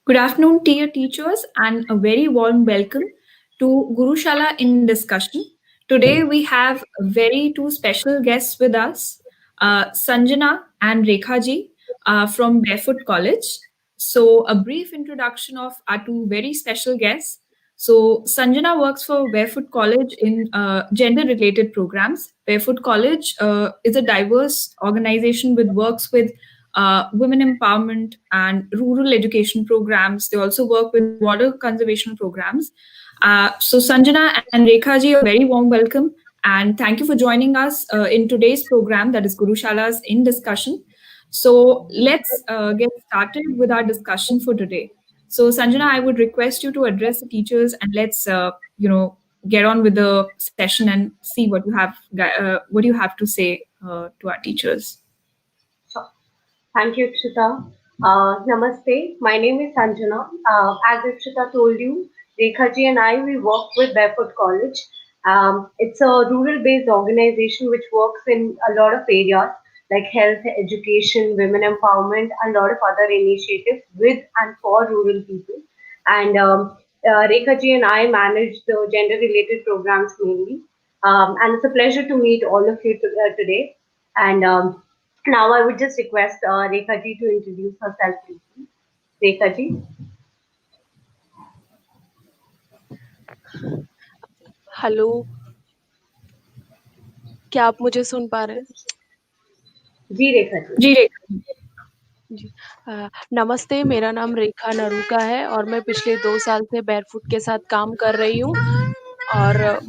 Good afternoon, dear teachers, and a very warm welcome to Gurushala in discussion. Today we have very two special guests with us, Sanjana and Rekha ji from Barefoot College. So, a brief introduction of our two very special guests. So, Sanjana works for Barefoot College in gender-related programs. Barefoot College is a diverse organization with works with women empowerment and rural education programs. They also work with water conservation programs. So, Sanjana and Rekha ji, a very warm welcome. And thank you for joining us in today's program, that is Gurushala's In Discussion. So, let's get started with our discussion for today. So, Sanjana, I would request you to address the teachers and let's, get on with the session and see what you have to say to our teachers. Sure. Thank you, Ikshita. Namaste. My name is Sanjana. As Ikshita told you, Rekhaji and I, we work with Barefoot College. It's a rural-based organization which works in a lot of areas like health, education, women empowerment, and a lot of other initiatives with and for rural people. And Rekhaji and I manage the gender-related programs mainly. And it's a pleasure to meet all of you today. And now I would just request Rekha ji to introduce herself briefly. Rekha ji. Hello, क्या आप मुझे सुन पा रहे हैं? Ji Rekha ji. Ji Rekha. जी। नमस्ते, मेरा नाम रेखा नरूका है और मैं पिछले 2 साल से बैरफुट के साथ काम कर रही हूँ और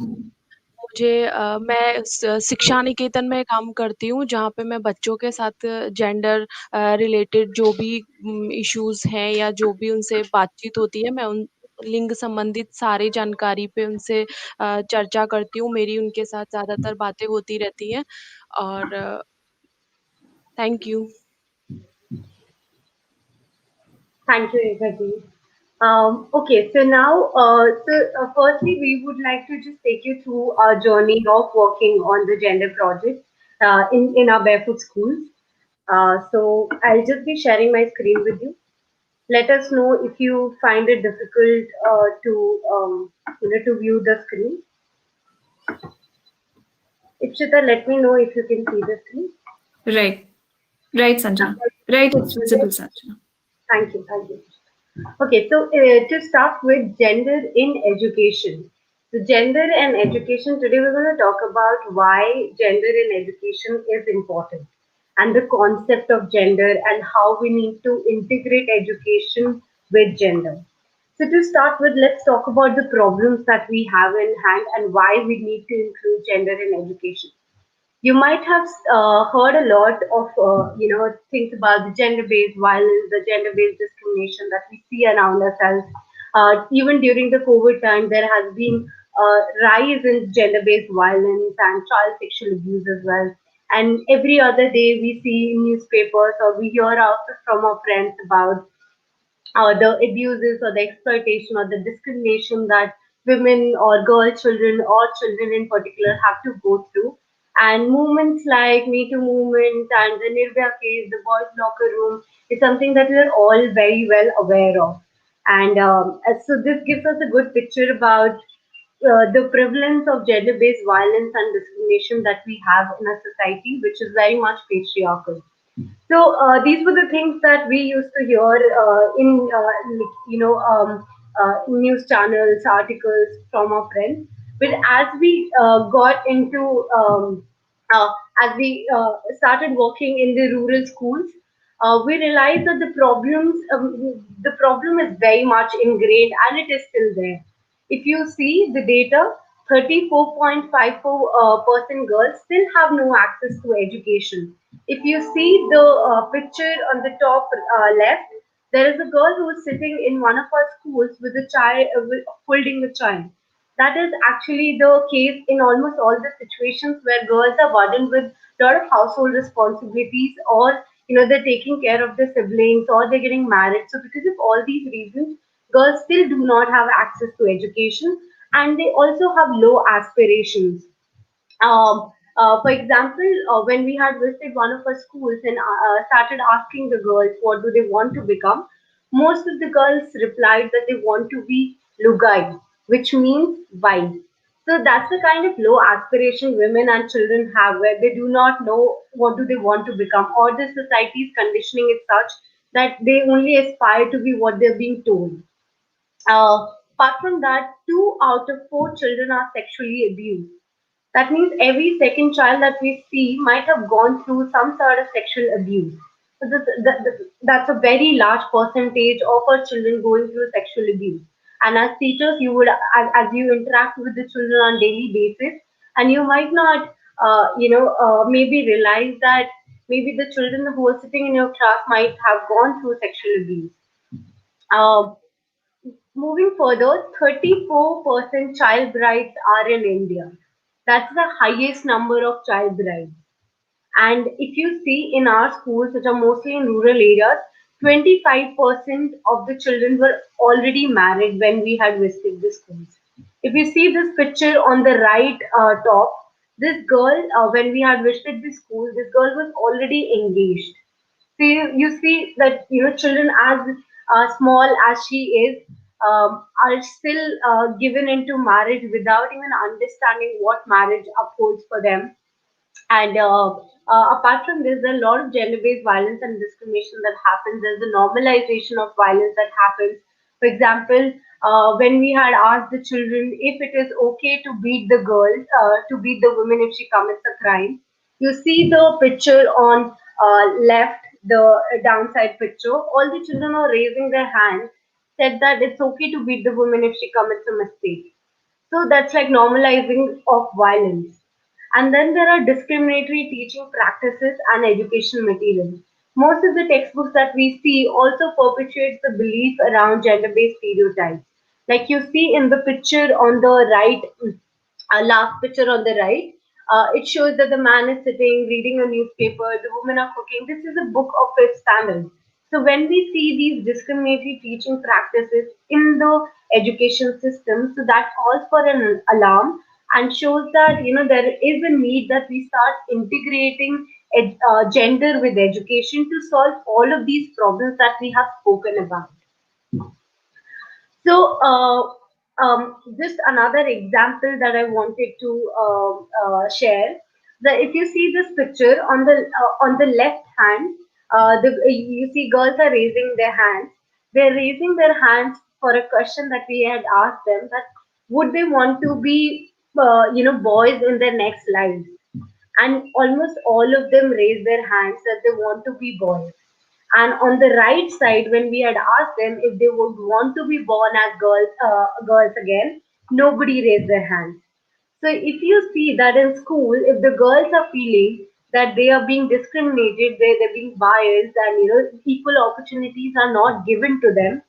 मैं शिक्षा निकेतन में काम करती हूँ, जहाँ पे मैं बच्चों के साथ जेंडर रिलेटेड जो भी इश्यूज़ हैं या जो भी उनसे बातचीत होती है, मैं उन लिंग संबंधित सारी जानकारी पे उनसे चर्चा करती हूँ। मेरी उनके साथ ज़्यादातर बातें होती रहती हैं और thank you. Thank you, Rekha ji. Okay, so now, firstly, we would like to just take you through our journey of working on the gender project in our barefoot schools. So I'll just be sharing my screen with you. Let us know if you find it difficult to view the screen. Ikshita, let me know if you can see the screen. Right. Right, Sanjana. Right, it's visible, Sanjana. Thank you. Thank you. Okay, so to start with gender in education. So, gender and education, today we're going to talk about why gender in education is important and the concept of gender and how we need to integrate education with gender. So, to start with, let's talk about the problems that we have in hand and why we need to include gender in education. You might have heard a lot of things about the gender-based violence, the gender-based discrimination that we see around ourselves. Even during the COVID time, there has been a rise in gender-based violence and child sexual abuse as well. And every other day, we see in newspapers or we hear also from our friends about the abuses or the exploitation or the discrimination that women or girl children or children in particular have to go through. And movements like Me Too movement and the Nirbhaya case, the boys' locker room, is something that we are all very well aware of. And so this gives us a good picture about the prevalence of gender-based violence and discrimination that we have in a society, which is very much patriarchal. So these were the things that we used to hear in news channels, articles from our friends. But as we got into uh, as we started working in the rural schools, we realized that the problem is very much ingrained and it is still there. If you see the data, 34.54% girls still have no access to education. If you see the picture on the top left, there is a girl who is sitting in one of our schools with a child, holding a child. That is actually the case in almost all the situations where girls are burdened with a lot of household responsibilities, or they're taking care of their siblings, or they're getting married. So because of all these reasons, girls still do not have access to education, and they also have low aspirations. For example, when we had visited one of our schools and started asking the girls what do they want to become, most of the girls replied that they want to be lugai, which means wife. So that's the kind of low aspiration women and children have, where they do not know what do they want to become, or the society's conditioning is such that they only aspire to be what they're being told. Apart from that, 2 out of 4 children are sexually abused. That means every second child that we see might have gone through some sort of sexual abuse. So that's a very large percentage of our children going through sexual abuse. And as teachers, you would, as you interact with the children on daily basis, and you might not, maybe realize that maybe the children who are sitting in your class might have gone through sexual abuse. Uh, Moving further, 34% child brides are in India. That's the highest number of child brides. And if you see in our schools, which are mostly in rural areas, 25% of the children were already married when we had visited the schools. If you see this picture on the right top, this girl, when we had visited the school, this girl was already engaged. So you see that children as small as she is are still given into marriage without even understanding what marriage upholds for them. And apart from this, there are a lot of gender-based violence and discrimination that happens. There's a normalization of violence that happens. For example, when we had asked the children if it is okay to beat the girl, to beat the woman if she commits a crime, you see the picture on left, the downside picture. All the children are raising their hands, said that it's okay to beat the woman if she commits a mistake. So that's like normalizing of violence. And then there are discriminatory teaching practices and education materials. Most of the textbooks that we see also perpetuates the belief around gender-based stereotypes. Like you see in the picture on the right, last picture on the right, it shows that the man is sitting reading a newspaper, the women are cooking. This is a book of fifth standard. So when we see these discriminatory teaching practices in the education system, so that calls for an alarm and shows that there is a need that we start integrating gender with education to solve all of these problems that we have spoken about. So, just another example that I wanted to share. That if you see this picture on the left hand, you see girls are raising their hands. They're raising their hands for a question that we had asked them, that would they want to be boys in their next lives, and almost all of them raised their hands that they want to be boys. And on the right side, when we had asked them if they would want to be born as girls again, nobody raised their hands. So if you see that in school, if the girls are feeling that they are being discriminated, they're being biased, and equal opportunities are not given to them,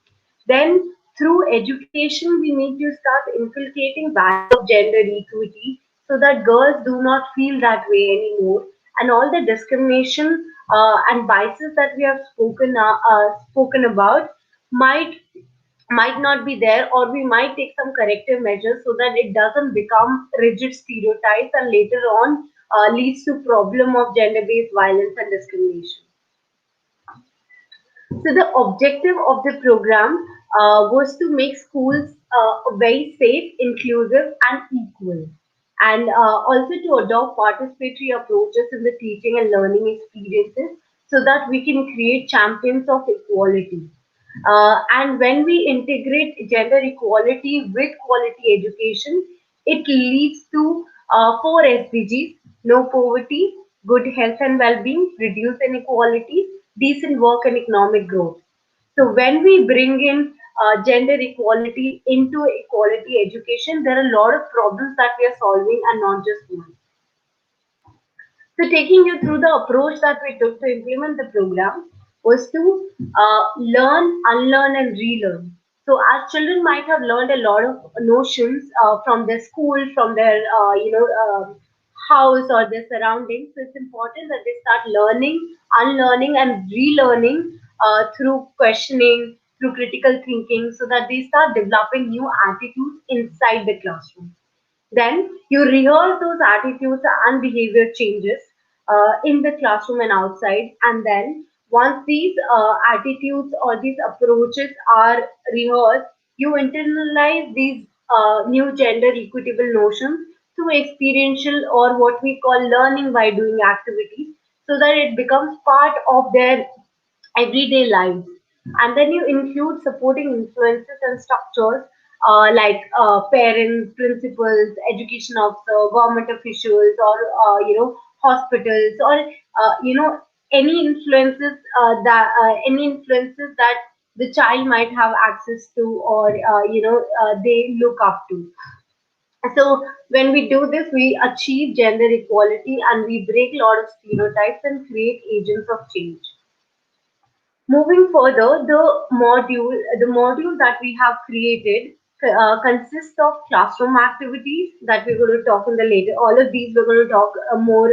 then through education we need to start inculcating value of gender equity so that girls do not feel that way anymore, and all the discrimination and biases that we have spoken about might not be there, or we might take some corrective measures so that it doesn't become rigid stereotypes and later on leads to problem of gender based violence and discrimination. So the objective of the program was to make schools very safe, inclusive, and equal, and also to adopt participatory approaches in the teaching and learning experiences so that we can create champions of equality. And when we integrate gender equality with quality education, it leads to 4 SDGs: no poverty, good health and well-being, reduce inequality, decent work and economic growth. So when we bring in gender equality into equality education, there are a lot of problems that we are solving and not just one. So, taking you through the approach that we took to implement the program was to learn, unlearn, and relearn. So, our children might have learned a lot of notions from their school, from their house or their surroundings. So, it's important that they start learning, unlearning, and relearning through questioning, through critical thinking, so that they start developing new attitudes inside the classroom. Then you rehearse those attitudes and behavior changes in the classroom and outside, and then Once these attitudes or these approaches are rehearsed, you internalize these new gender equitable notions through experiential or what we call learning by doing activities, so that it becomes part of their everyday lives. And then you include supporting influences and structures like parents, principals, education officer, government officials, or hospitals, or any influences that the child might have access to, or they look up to. So when we do this, we achieve gender equality and we break a lot of stereotypes and create agents of change. Moving further, the module that we have created consists of classroom activities that we're going to talk in the later. All of these we're going to talk more,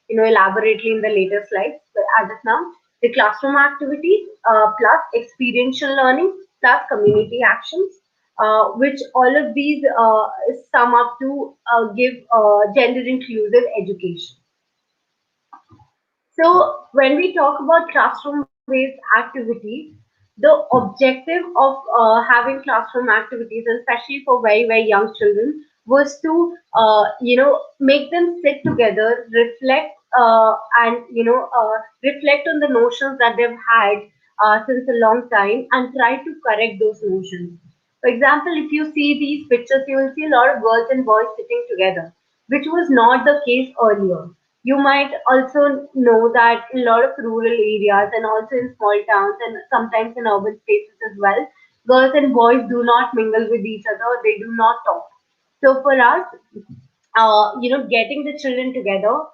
elaborately in the later slides. But as of now, the classroom activities plus experiential learning plus community actions, which all of these sum up to give gender inclusive education. So when we talk about classroom-based activities, the objective of having classroom activities, and especially for very very young children, was to make them sit together, reflect, and reflect on the notions that they've had since a long time, and try to correct those notions. For example, if you see these pictures, you will see a lot of girls and boys sitting together, which was not the case earlier. You might also know that in a lot of rural areas and also in small towns and sometimes in urban spaces as well, girls and boys do not mingle with each other, they do not talk. So for us, getting the children together,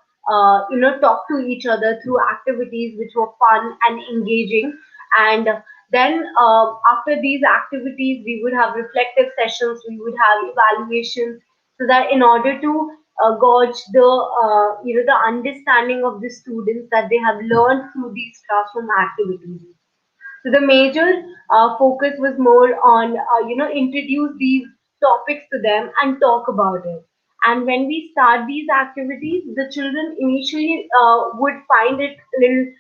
talk to each other through activities which were fun and engaging. And then after these activities, we would have reflective sessions, we would have evaluations, so that in order to gauge the understanding of the students that they have learned through these classroom activities. So the major focus was more on, introduce these topics to them and talk about it. And when we start these activities, the children initially would find it a little,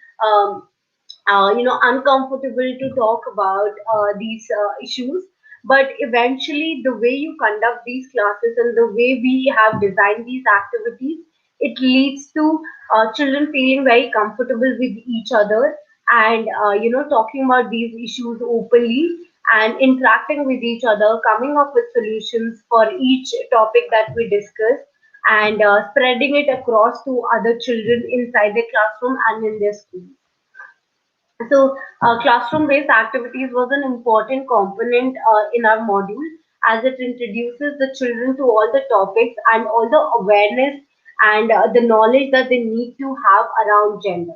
uncomfortable to talk about these issues. But eventually, the way you conduct these classes and the way we have designed these activities, it leads to children feeling very comfortable with each other, and talking about these issues openly and interacting with each other, coming up with solutions for each topic that we discuss, and spreading it across to other children inside the classroom and in their school. So, classroom-based activities was an important component in our module, as it introduces the children to all the topics and all the awareness and the knowledge that they need to have around gender.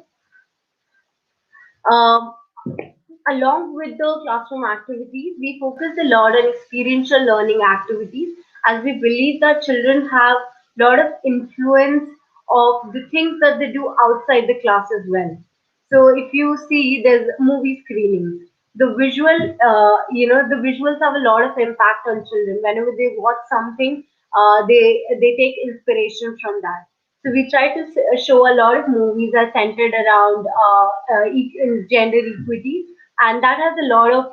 Um, Along with the classroom activities, we focus a lot on experiential learning activities, as we believe that children have a lot of influence of the things that they do outside the class as well. So if you see, there's movie screenings. The visuals have a lot of impact on children. Whenever they watch something, they take inspiration from that. So we try to show a lot of movies are centered around gender equity, and that has a lot of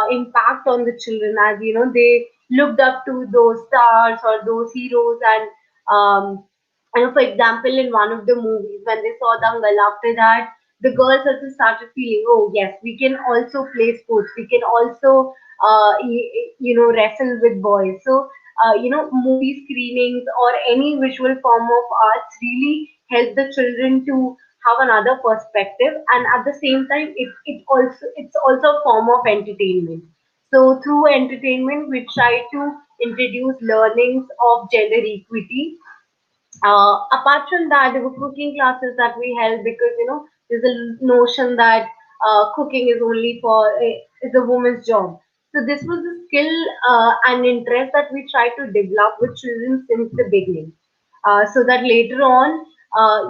impact on the children, as they looked up to those stars or those heroes. And for example, in one of the movies, when they saw Dangal, after that, the girls also started feeling, oh yes, we can also play sports, we can also wrestle with boys. So movie screenings or any visual form of arts really help the children to have another perspective, and at the same time, it's also a form of entertainment. So through entertainment, we try to introduce learnings of gender equity. Apart from that, there were cooking classes that we held, because there's a notion that cooking is only for is a woman's job. So this was a skill and interest that we try to develop with children since the beginning, so that later on,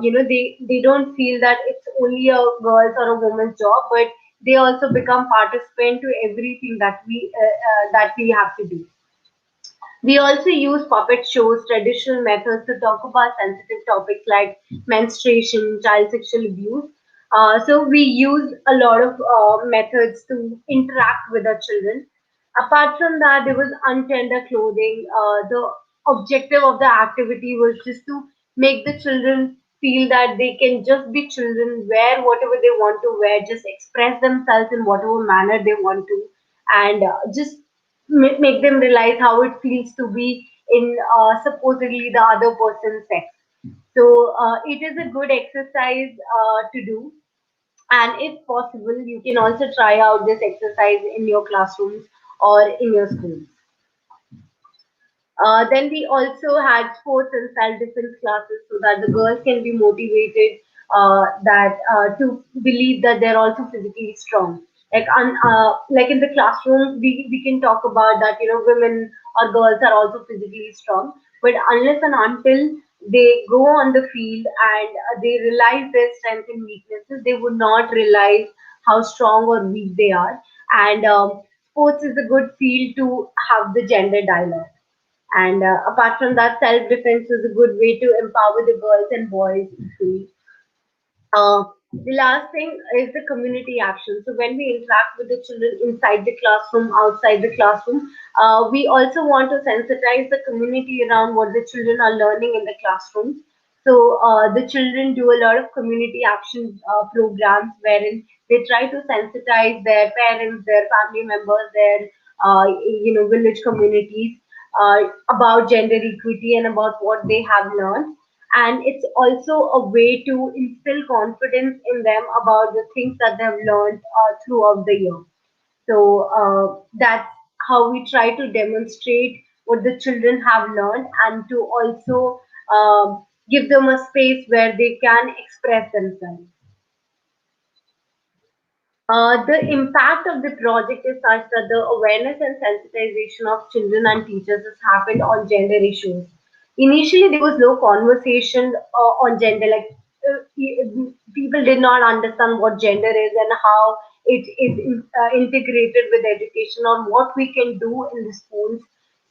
they don't feel that it's only a girl's or a woman's job, but they also become participant to everything that we have to do. We also use puppet shows, traditional methods to talk about sensitive topics like menstruation, child sexual abuse. So we use a lot of methods to interact with our children. Apart from that, there was untender clothing. The objective of the activity was just to make the children feel that they can just be children, wear whatever they want to wear, just express themselves in whatever manner they want to, and just make them realize how it feels to be in supposedly the other person's sex. So it is a good exercise to do, and if possible, you can also try out this exercise in your classrooms or in your schools. Then we also had sports and self-defense classes so that the girls can be motivated that to believe that they're also physically strong. Like in the classroom, we can talk about that, women or girls are also physically strong, but unless and until they go on the field and they realize their strengths and weaknesses, they would not realize how strong or weak they are. And sports is a good field to have the gender dialogue. And apart from that, self defense is a good way to empower the girls and boys equally. The last thing is the community action. So when we interact with the children inside the classroom, outside the classroom, we also want to sensitize the community around what the children are learning in the classrooms. So the children do a lot of community action programs wherein they try to sensitize their parents, their family members, their village communities about gender equity and about what they have learned, and it's also a way to instill confidence in them about the things that they've learned throughout the year. So that's how we try to demonstrate what the children have learned and to also give them a space where they can express themselves. The impact of the project is such that the awareness and sensitization of children and teachers has happened on gender issues. Initially, there was no conversation on gender, like people did not understand what gender is and how it is integrated with education or what we can do in the schools.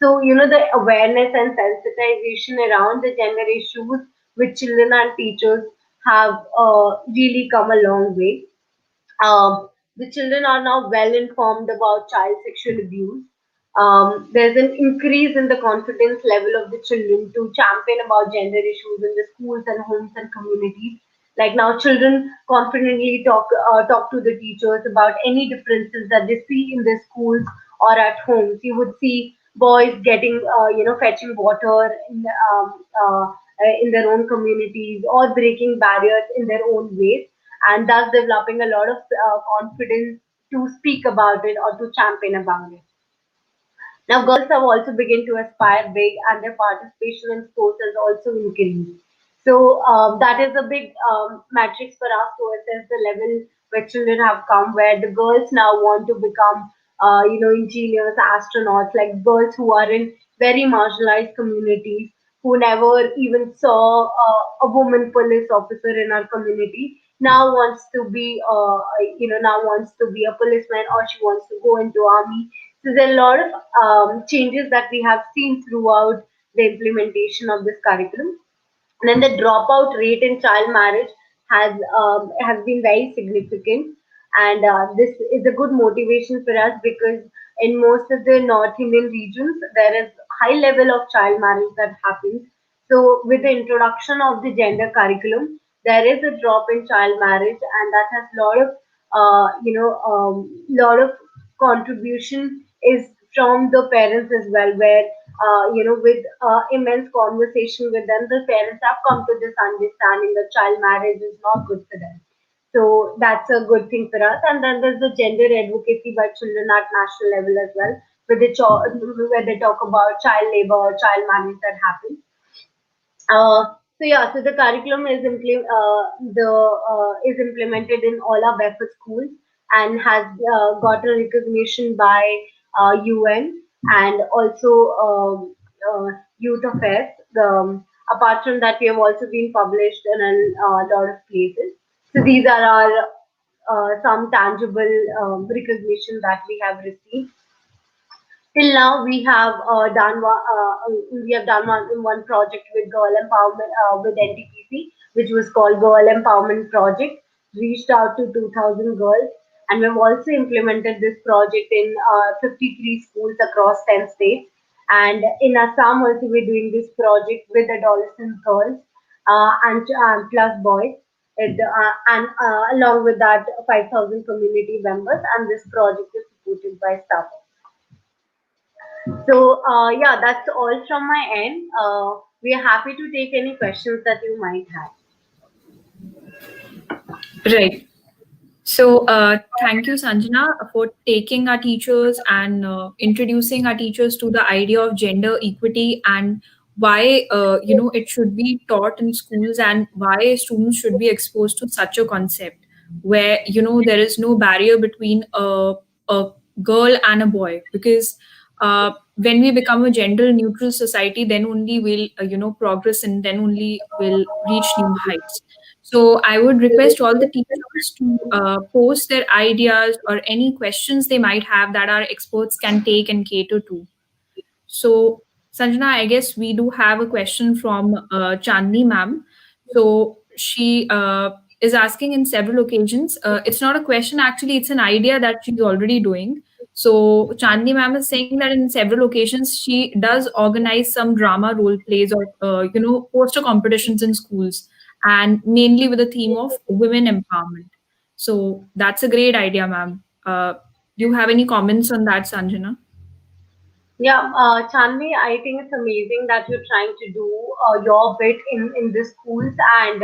So, the awareness and sensitization around the gender issues with children and teachers have really come a long way. The children are now well informed about child sexual abuse. There's an increase in the confidence level of the children to champion about gender issues in the schools and homes and communities. Like now, children confidently talk to the teachers about any differences that they see in their schools or at homes. You would see boys getting, fetching water in their own communities or breaking barriers in their own ways, and thus developing a lot of confidence to speak about it or to champion about it. Now, girls have also begun to aspire big, and their participation in sports has also increased. So that is a big matrix for us to assess the level where children have come, where the girls now want to become, engineers, astronauts, like girls who are in very marginalized communities, who never even saw a woman police officer in our community. Now wants to be, now wants to be a policeman, or she wants to go into army. So there are a lot of changes that we have seen throughout the implementation of this curriculum. And then the dropout rate in child marriage has been very significant, and this is a good motivation for us because in most of the North Indian regions there is high level of child marriage that happens. So with the introduction of the gender curriculum, there is a drop in child marriage, and that has a lot of lot of contribution is from the parents as well, where with immense conversation with them, the parents have come to this understanding that child marriage is not good for them. So that's a good thing for us. And then there's the gender advocacy by children at national level as well, where they talk about child labor or child marriage that happens. So yeah, so the curriculum is implemented in all our Barefoot schools and has got a recognition by UN and also Youth Affairs. Apart from that, we have also been published in a lot of places. So these are our some tangible recognition that we have received. Till now, we have done one project with girl empowerment with NTPC, which was called Girl Empowerment Project. reached out to 2,000 girls, and we've also implemented this project in 53 schools across 10 states. And in Assam also we're doing this project with adolescent girls and plus boys. And along with that, 5,000 community members, and this project is supported by staff. So, yeah, that's all from my end. We are happy to take any questions that you might have. Right. So, thank you, Sanjana, for taking our teachers and introducing our teachers to the idea of gender equity and why it should be taught in schools and why students should be exposed to such a concept where there is no barrier between a girl and a boy because when we become a gender neutral society, then only we'll progress and then only will reach new heights. So I would request all the teachers to post their ideas or any questions they might have that our experts can take and cater to. So, Sanjana, I guess we do have a question from Chandni ma'am. So, she is asking in several occasions. It's not a question, actually, it's an idea that she's already doing. So, Chandni ma'am is saying that in several occasions she does organize some drama role plays or, poster competitions in schools, and mainly with the theme of women empowerment. So, that's a great idea, ma'am. Do you have any comments on that, Sanjana? Yeah, Chandni, I think it's amazing that you're trying to do your bit in the schools and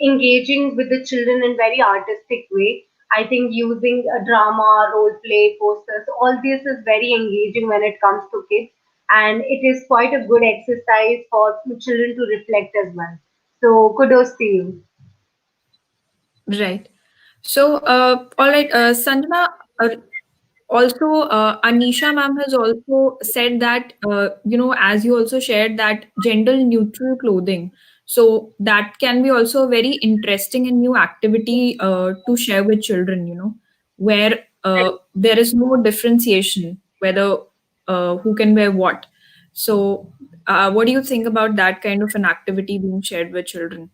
engaging with the children in very artistic way. I think using a drama, role play, posters, all this is very engaging when it comes to kids, and it is quite a good exercise for children to reflect as well. So kudos to you. Right. So, all right, Sanjana, also, Anisha ma'am has also said that, as you also shared that gender neutral clothing. So that can be also a very interesting and new activity to share with children, where there is no differentiation whether who can wear what. So, what do you think about that kind of an activity being shared with children?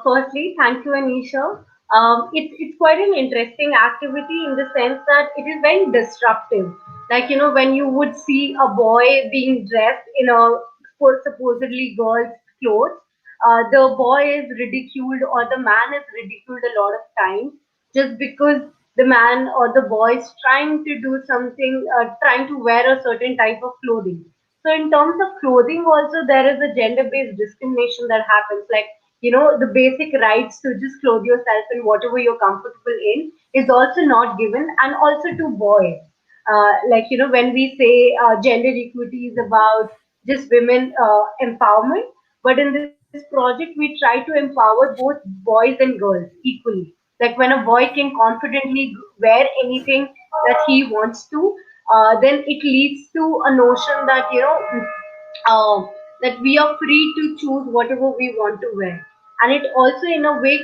Firstly, thank you, Anisha. It's quite an interesting activity in the sense that it is very disruptive. Like, when you would see a boy being dressed in a supposedly girl's clothes, the boy is ridiculed or the man is ridiculed a lot of times just because the man or the boy is trying to do something, trying to wear a certain type of clothing. So, in terms of clothing, also, there is a gender based discrimination that happens. Like, the basic rights to just clothe yourself in whatever you're comfortable in is also not given, and also to boys. Like, when we say gender equity is about just women empowerment, but in this project, we try to empower both boys and girls equally. Like, when a boy can confidently wear anything that he wants to, then it leads to a notion that, uh, that we are free to choose whatever we want to wear. And it also, in a way,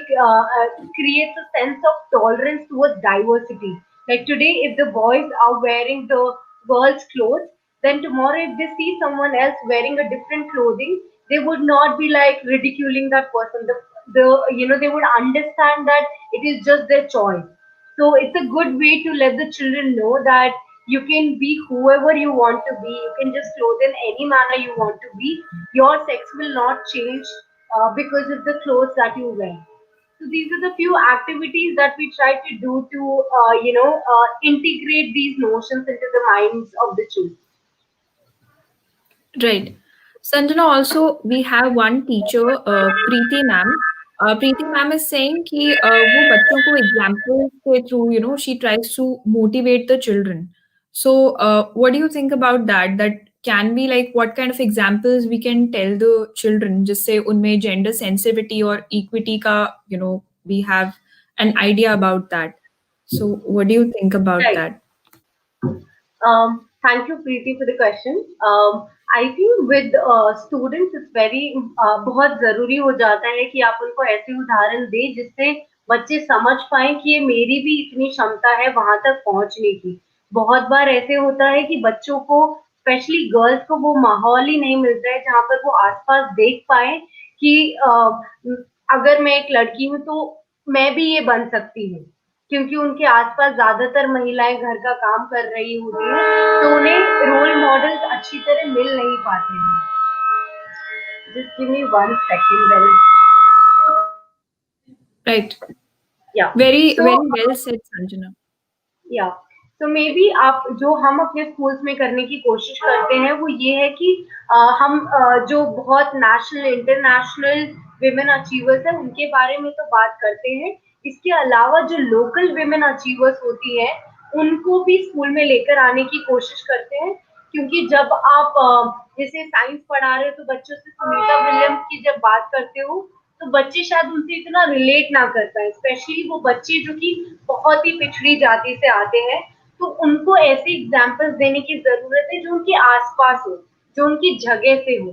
creates a sense of tolerance towards diversity. Like today, if the boys are wearing the girls' clothes, then tomorrow, if they see someone else wearing a different clothing, they would not be like ridiculing that person. They would understand that it is just their choice. So it's a good way to let the children know that you can be whoever you want to be. You can just clothe in any manner you want to be. Your sex will not change because of the clothes that you wear. So these are the few activities that we try to do to, integrate these notions into the minds of the children. Right. Sanjana, also we have one teacher, Preeti ma'am. Preeti ma'am is saying कि वो बच्चों को examples के through, she tries to motivate the children. So, what do you think about that? That can be like what kind of examples we can tell the children? Just say उनमें gender sensitivity or equity का, we have an idea about that. So, what do you think about Right. that? Thank you, Preeti, for the question. I think with students, it's very बहुत जरूरी हो जाता है कि आप उनको ऐसे उदाहरण दें जिससे बच्चे समझ पाएं कि ये मेरी भी इतनी क्षमता है वहां तक पहुंचने की. बहुत बार ऐसे होता है कि बच्चों को, स्पेशली गर्ल्स को, वो माहौल ही नहीं मिलता है जहाँ पर वो आसपास देख पाए कि अगर मैं एक लड़की हूँ तो मैं भी ये बन सकती हूँ, क्योंकि उनके आसपास ज्यादातर महिलाएं घर का काम कर रही होती हैं, तो उन्हें रोल मॉडल्स अच्छी तरह मिल नहीं पाते हैं. Just give me 1 second. Well, Right. yeah. Very, So very well said, Sanjana. या तो मे बी आप जो हम अपने स्कूल्स में करने की कोशिश करते हैं वो ये है कि हम जो बहुत नेशनल इंटरनेशनल विमेन अचीवर्स हैं उनके बारे में तो बात करते हैं. इसके अलावा जो लोकल विमेन अचीवर्स होती हैं उनको भी स्कूल में लेकर आने की कोशिश करते हैं, क्योंकि जब आप जैसे साइंस पढ़ा रहे हो तो बच्चों से सुनीता विलियम्स की जब बात करते हो तो बच्चे शायद उनसे इतना रिलेट ना कर पाए, स्पेशली वो बच्चे जो कि बहुत ही पिछड़ी जाति से आते हैं. तो उनको ऐसे एग्जाम्पल्स देने की जरूरत है जो उनके आसपास हो, जो उनकी जगह से हो.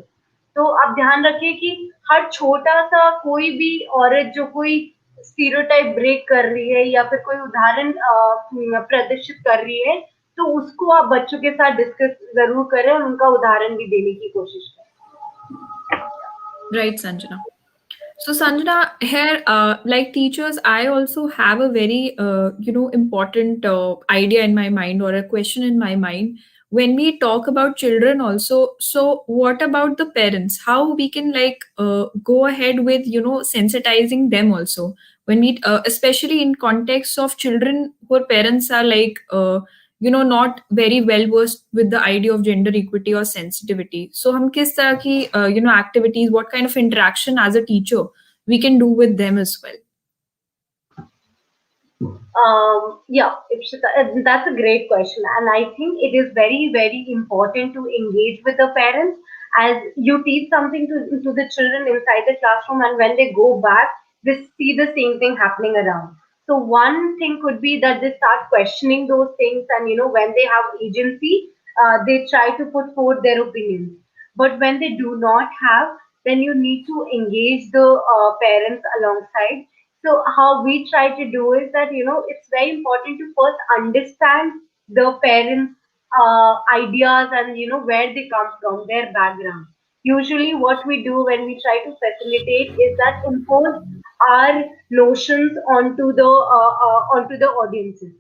तो आप ध्यान रखिए कि हर छोटा सा कोई भी औरत जो कोई स्टीरियोटाइप ब्रेक कर रही है या फिर कोई उदाहरण प्रदर्शित कर रही है, तो उसको आप बच्चों के साथ डिस्कस जरूर करें और उनका उदाहरण भी देने की कोशिश करें. Right, Sanjana. So Sanjana, here, like teachers, I also have a very, important idea in my mind or a question in my mind. When we talk about children, also, so what about the parents? How we can like go ahead with sensitizing them also when we, especially in context of children whose parents are like not very well versed with the idea of gender equity or sensitivity. So हम किस तरह की activities, what kind of interaction as a teacher we can do with them as well. Yeah, Ikshita, that's a great question, and I think it is very, very important to engage with the parents as you teach something to the children inside the classroom, and when they go back, they see the same thing happening around. So one thing could be that they start questioning those things, and when they have agency, they try to put forth their opinions. But when they do not have, then you need to engage the parents alongside. So how we try to do is that it's very important to first understand the parents' ideas and where they come from, their background. Usually, what we do when we try to facilitate is that impose our notions onto the audiences.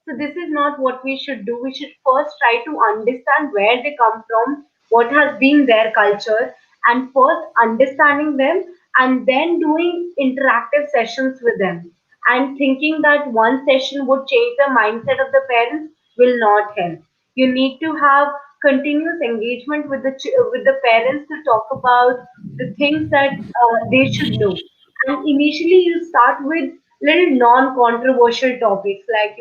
So this is not what we should do. We should first try to understand where they come from, what has been their culture, and first understanding them and then doing interactive sessions with them. And thinking that one session would change the mindset of the parents will not help. You need to have continuous engagement with with the parents to talk about the things that they should know. And initially, you start with little non-controversial topics like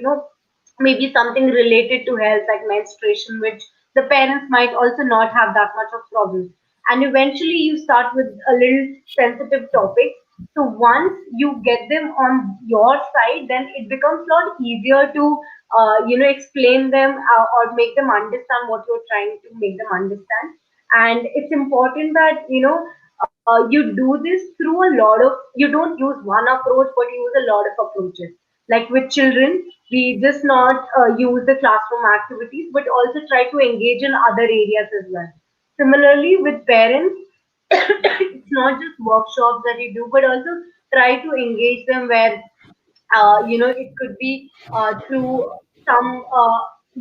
maybe something related to health like menstruation, which the parents might also not have that much of problems. And eventually you start with a little sensitive topic. So once you get them on your side, then it becomes a lot easier to explain them or make them understand what you're trying to make them understand. And it's important that you do this through a lot of, you don't use one approach but you use a lot of approaches. Like with children, we just not use the classroom activities but also try to engage in other areas as well. Similarly with parents, it's not just workshops that you do but also try to engage them where it could be through some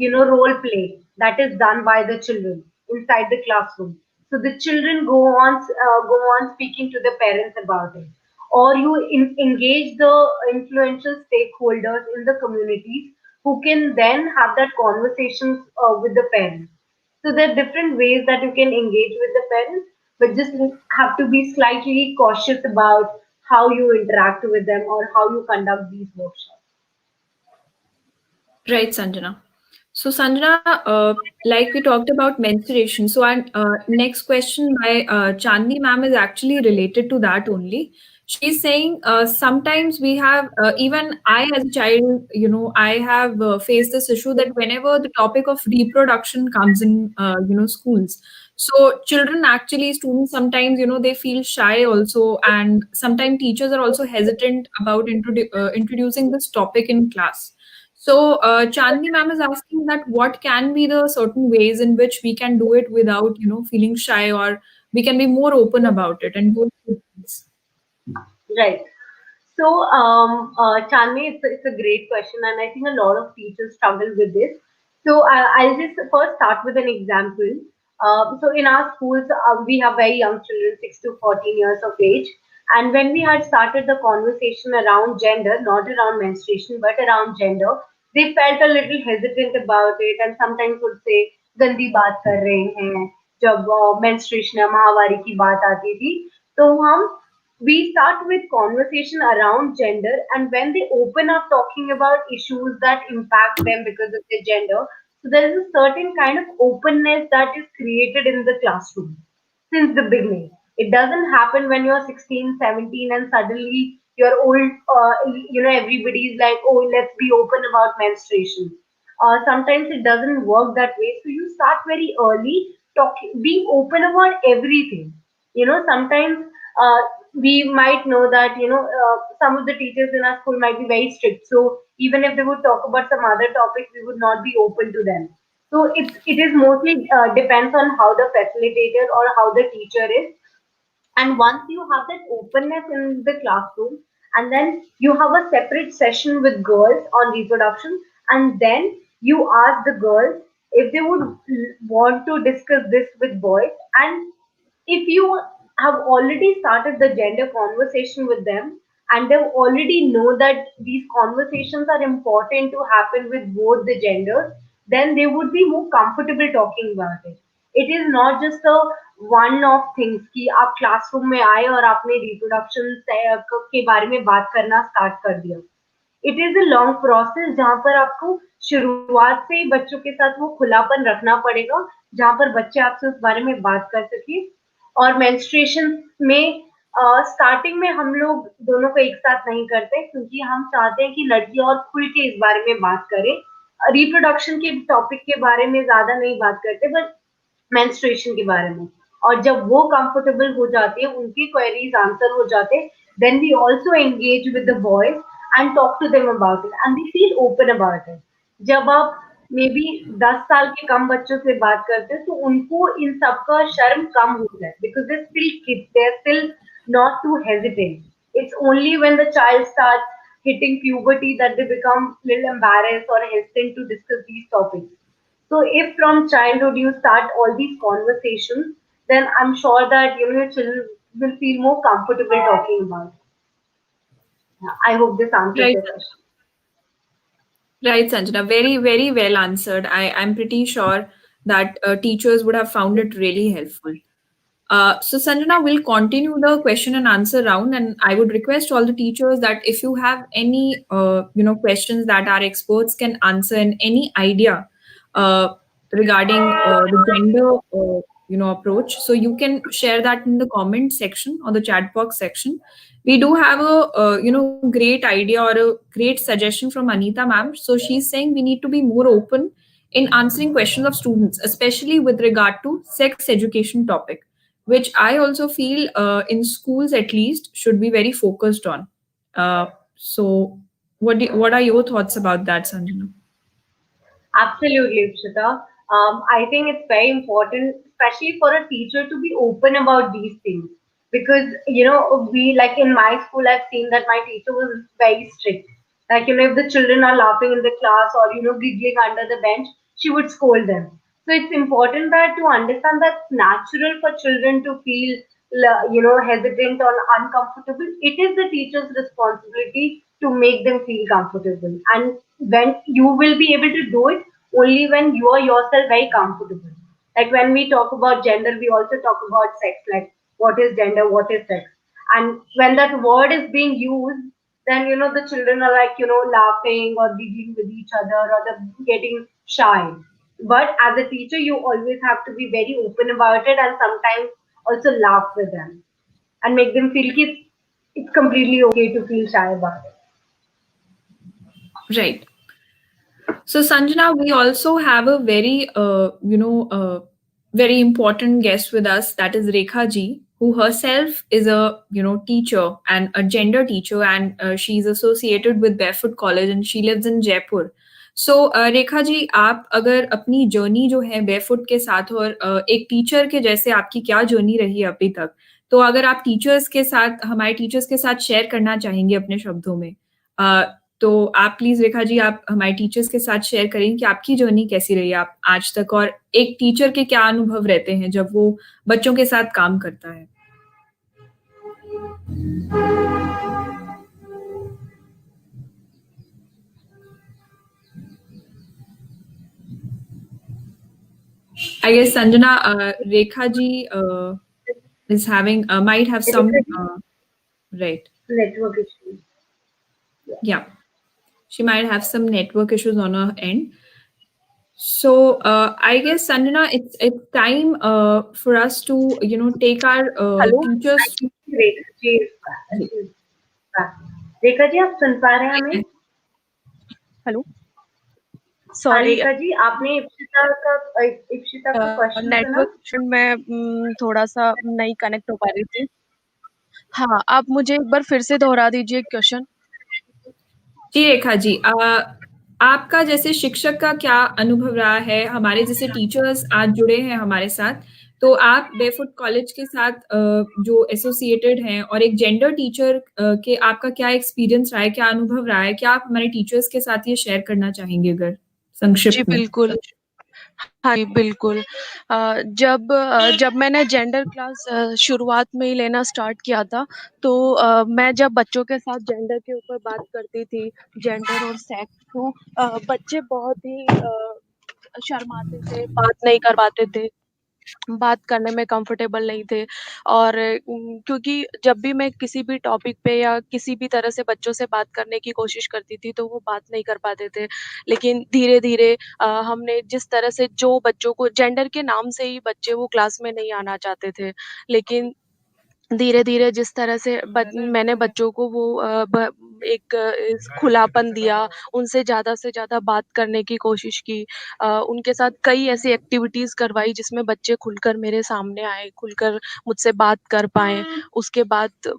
role play that is done by the children inside the classroom. So the children go on speaking to the parents about it, or you engage the influential stakeholders in the communities who can then have that conversations with the parents. So there are different ways that you can engage with the parents, but just have to be slightly cautious about how you interact with them or how you conduct these workshops. Right, Sanjana. So, Sanjana, like we talked about menstruation. So, our next question by Chandni ma'am is actually related to that only. She's saying sometimes we have, even I as a child, I have faced this issue that whenever the topic of reproduction comes in, schools, so children actually, students sometimes, they feel shy also, and sometimes teachers are also hesitant about introducing this topic in class. So, Chandni ma'am is asking that what can be the certain ways in which we can do it without, feeling shy, or we can be more open about it and do it with ease. Right. So, Chandni, it's a great question, and I think a lot of teachers struggle with this. So, I'll just first start with an example. So, in our schools, we have very young children, 6 to 14 years of age. And when we had started the conversation around gender, not around menstruation, but around gender, they felt a little hesitant about it and sometimes would say, गंदी बात कर रहे हैं जब menstruation या माहवारी की बात आती थी तो हम we start with conversation around gender, and when they open up talking about issues that impact them because of their gender, so there is a certain kind of openness that is created in the classroom since the beginning. It doesn't happen when you're 16, 17, and suddenly you're old, everybody is like, oh, let's be open about menstruation. Sometimes it doesn't work that way. So you start very early, talking, being open about everything. Sometimes we might know that, some of the teachers in our school might be very strict. So even if they would talk about some other topic, we would not be open to them. So it is mostly depends on how the facilitator or how the teacher is. And once you have that openness in the classroom, and then you have a separate session with girls on reproduction, and then you ask the girls if they would want to discuss this with boys, and if you have already started the gender conversation with them and they already know that these conversations are important to happen with both the genders, then they would be more comfortable talking about it. It is not just a one of things कि आप classroom में आए और आपने reproduction के बारे में बात करना स्टार्ट कर दिया. It is a long process जहाँ पर आपको शुरुआत से ही बच्चों के साथ वो खुलापन रखना पड़ेगा जहाँ पर बच्चे आपसे उस बारे में बात कर सके. और मेंस्ट्रुएशन में स्टार्टिंग में हम लोग दोनों को एक साथ नहीं करते क्योंकि हम चाहते हैं कि लड़की और खुल के इस बारे में बात करे. रिप्रोडक्शन के टॉपिक के बारे में ज्यादा नहीं बात करते बट मेंस्ट्रुएशन के बारे में. और जब वो कंफर्टेबल हो जाते हैं उनकी क्वेरीज आंसर हो जाते हैं then we also engage with the boys and talk to them about it and they feel open about it. जब आप मे बी 10 साल के कम बच्चों से बात करते हैं तो उनको इन सब का शर्म कम होता है because they still kids, they are still not too hesitant. It's only when the child starts hitting puberty that they become little embarrassed or hesitant to discuss these topics. So if from childhood you start all these conversations, then I'm sure that your children will feel more comfortable talking about it. Yeah, I hope this answers Right. your question. Right, Sanjana. Very, very well answered. I'm pretty sure that teachers would have found it really helpful. So, Sanjana, we'll continue the question and answer round, and I would request all the teachers that if you have any, questions that our experts can answer and any idea uh, regarding the gender, approach, so you can share that in the comment section or the chat box section. We do have a, great idea or a great suggestion from Anita ma'am. So she's saying we need to be more open in answering questions of students, especially with regard to sex education topic, which I also feel in schools at least should be very focused on. So, what are your thoughts about that, Sanjana? Absolutely, Ikshita. I think it's very important, especially for a teacher to be open about these things. Because, we, like in my school, I've seen that my teacher was very strict. Like, if the children are laughing in the class or, giggling under the bench, she would scold them. So it's important that to understand that it's natural for children to feel, hesitant or uncomfortable. It is the teacher's responsibility to make them feel comfortable. And when you will be able to do it only when you are yourself very comfortable. Like when we talk about gender, we also talk about sex, like what is gender, what is sex. And when that word is being used, then the children are like, laughing or giggling with each other or they're getting shy. But as a teacher, you always have to be very open about it and sometimes also laugh with them and make them feel it's completely okay to feel shy about it. Right. So, Sanjana, we also have a very, very important guest with us. That is Rekha ji, who herself is a, teacher and a gender teacher, and she's associated with Barefoot College, and she lives in Jaipur. So, Rekha ji, आप अगर अपनी journey जो है बेफुट के साथ और एक teacher के जैसे आपकी क्या जर्नी रही है अभी तक, तो अगर आप टीचर्स के साथ, हमारे टीचर्स के साथ शेयर करना चाहेंगे अपने शब्दों में, तो आप प्लीज रेखा जी, आप हमारे टीचर्स के साथ शेयर करें कि आपकी जर्नी कैसी रही आप आज तक, और एक टीचर के क्या अनुभव रहते हैं जब वो बच्चों के साथ काम करता है। I guess Sanjana, Rekha ji is having might have some right. Network issues. Yeah, she might have some network issues on her end. So I guess Sanjana, it's time for us to take our hello teachers. Rekha ji Rekha ji, आप सुन पा रहे हैं हमें? Hello हाँ sorry Rekha ji, आपने इप्शिता का question सुना? Network में थोड़ा सा नहीं कनेक्ट हो पा रही थी। हाँ, आप मुझे एक बार फिर से दोहरा दीजिए क्वेश्चन। जी रेखा जी, आपका जैसे शिक्षक का क्या अनुभव रहा है, हमारे जैसे टीचर्स आज जुड़े हैं हमारे साथ, तो आप बेफुट कॉलेज के साथ जो एसोसिएटेड हैं, और एक जेंडर टीचर के आपका क्या एक्सपीरियंस रहा है, क्या अनुभव रहा है, क्या आप हमारे टीचर्स के साथ ये शेयर करना चाहेंगे अगर जी, संक्षिप्त में? बिल्कुल। हाँ जी, बिल्कुल। जब मैंने जेंडर क्लास शुरुआत में ही लेना स्टार्ट किया था, तो मैं जब बच्चों के साथ जेंडर के ऊपर बात करती थी, जेंडर और सेक्स, तो बच्चे बहुत ही शर्माते थे, बात नहीं कर पाते थे। बात करने में कंफर्टेबल नहीं थे और क्योंकि जब भी मैं किसी भी टॉपिक पे या किसी भी तरह से बच्चों से बात करने की कोशिश करती थी, तो वो बात नहीं कर पाते थे। लेकिन धीरे-धीरे हमने जिस तरह से जो बच्चों को जेंडर के नाम से ही बच्चे वो क्लास में नहीं आना चाहते थे। लेकिन धीरे-धीरे जिस तरह से मैंने बच्चों को वो एक इस खुलापन दिया, उनसे ज़्यादा से ज़्यादा बात करने की कोशिश की। उनके साथ कई ऐसी एक्टिविटीज़ करवाई जिसमें बच्चे खुलकर मेरे सामने आए, खुलकर मुझसे बात कर पाएँ। उसके बाद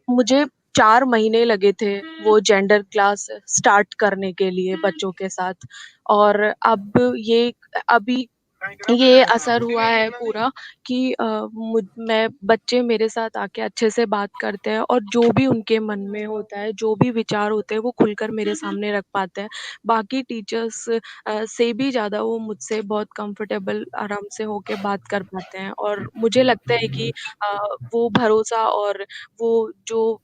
मुझे 4 महीने लगे थे वो जेंडर क्लास स्टार्ट करने के लिए बच्चों के साथ और ये अभी ये असर हुआ है पूरा कि मैं बच्चे मेरे साथ आके अच्छे से बात करते हैं और जो भी उनके मन में होता है, जो भी विचार होते हैं, वो खुलकर मेरे सामने रख पाते हैं। बाकी टीचर्स से भी ज़्यादा वो मुझसे बहुत कंफर्टेबल आराम से होके बात कर पाते हैं और मुझे लगता है कि वो भरोसा और वो जो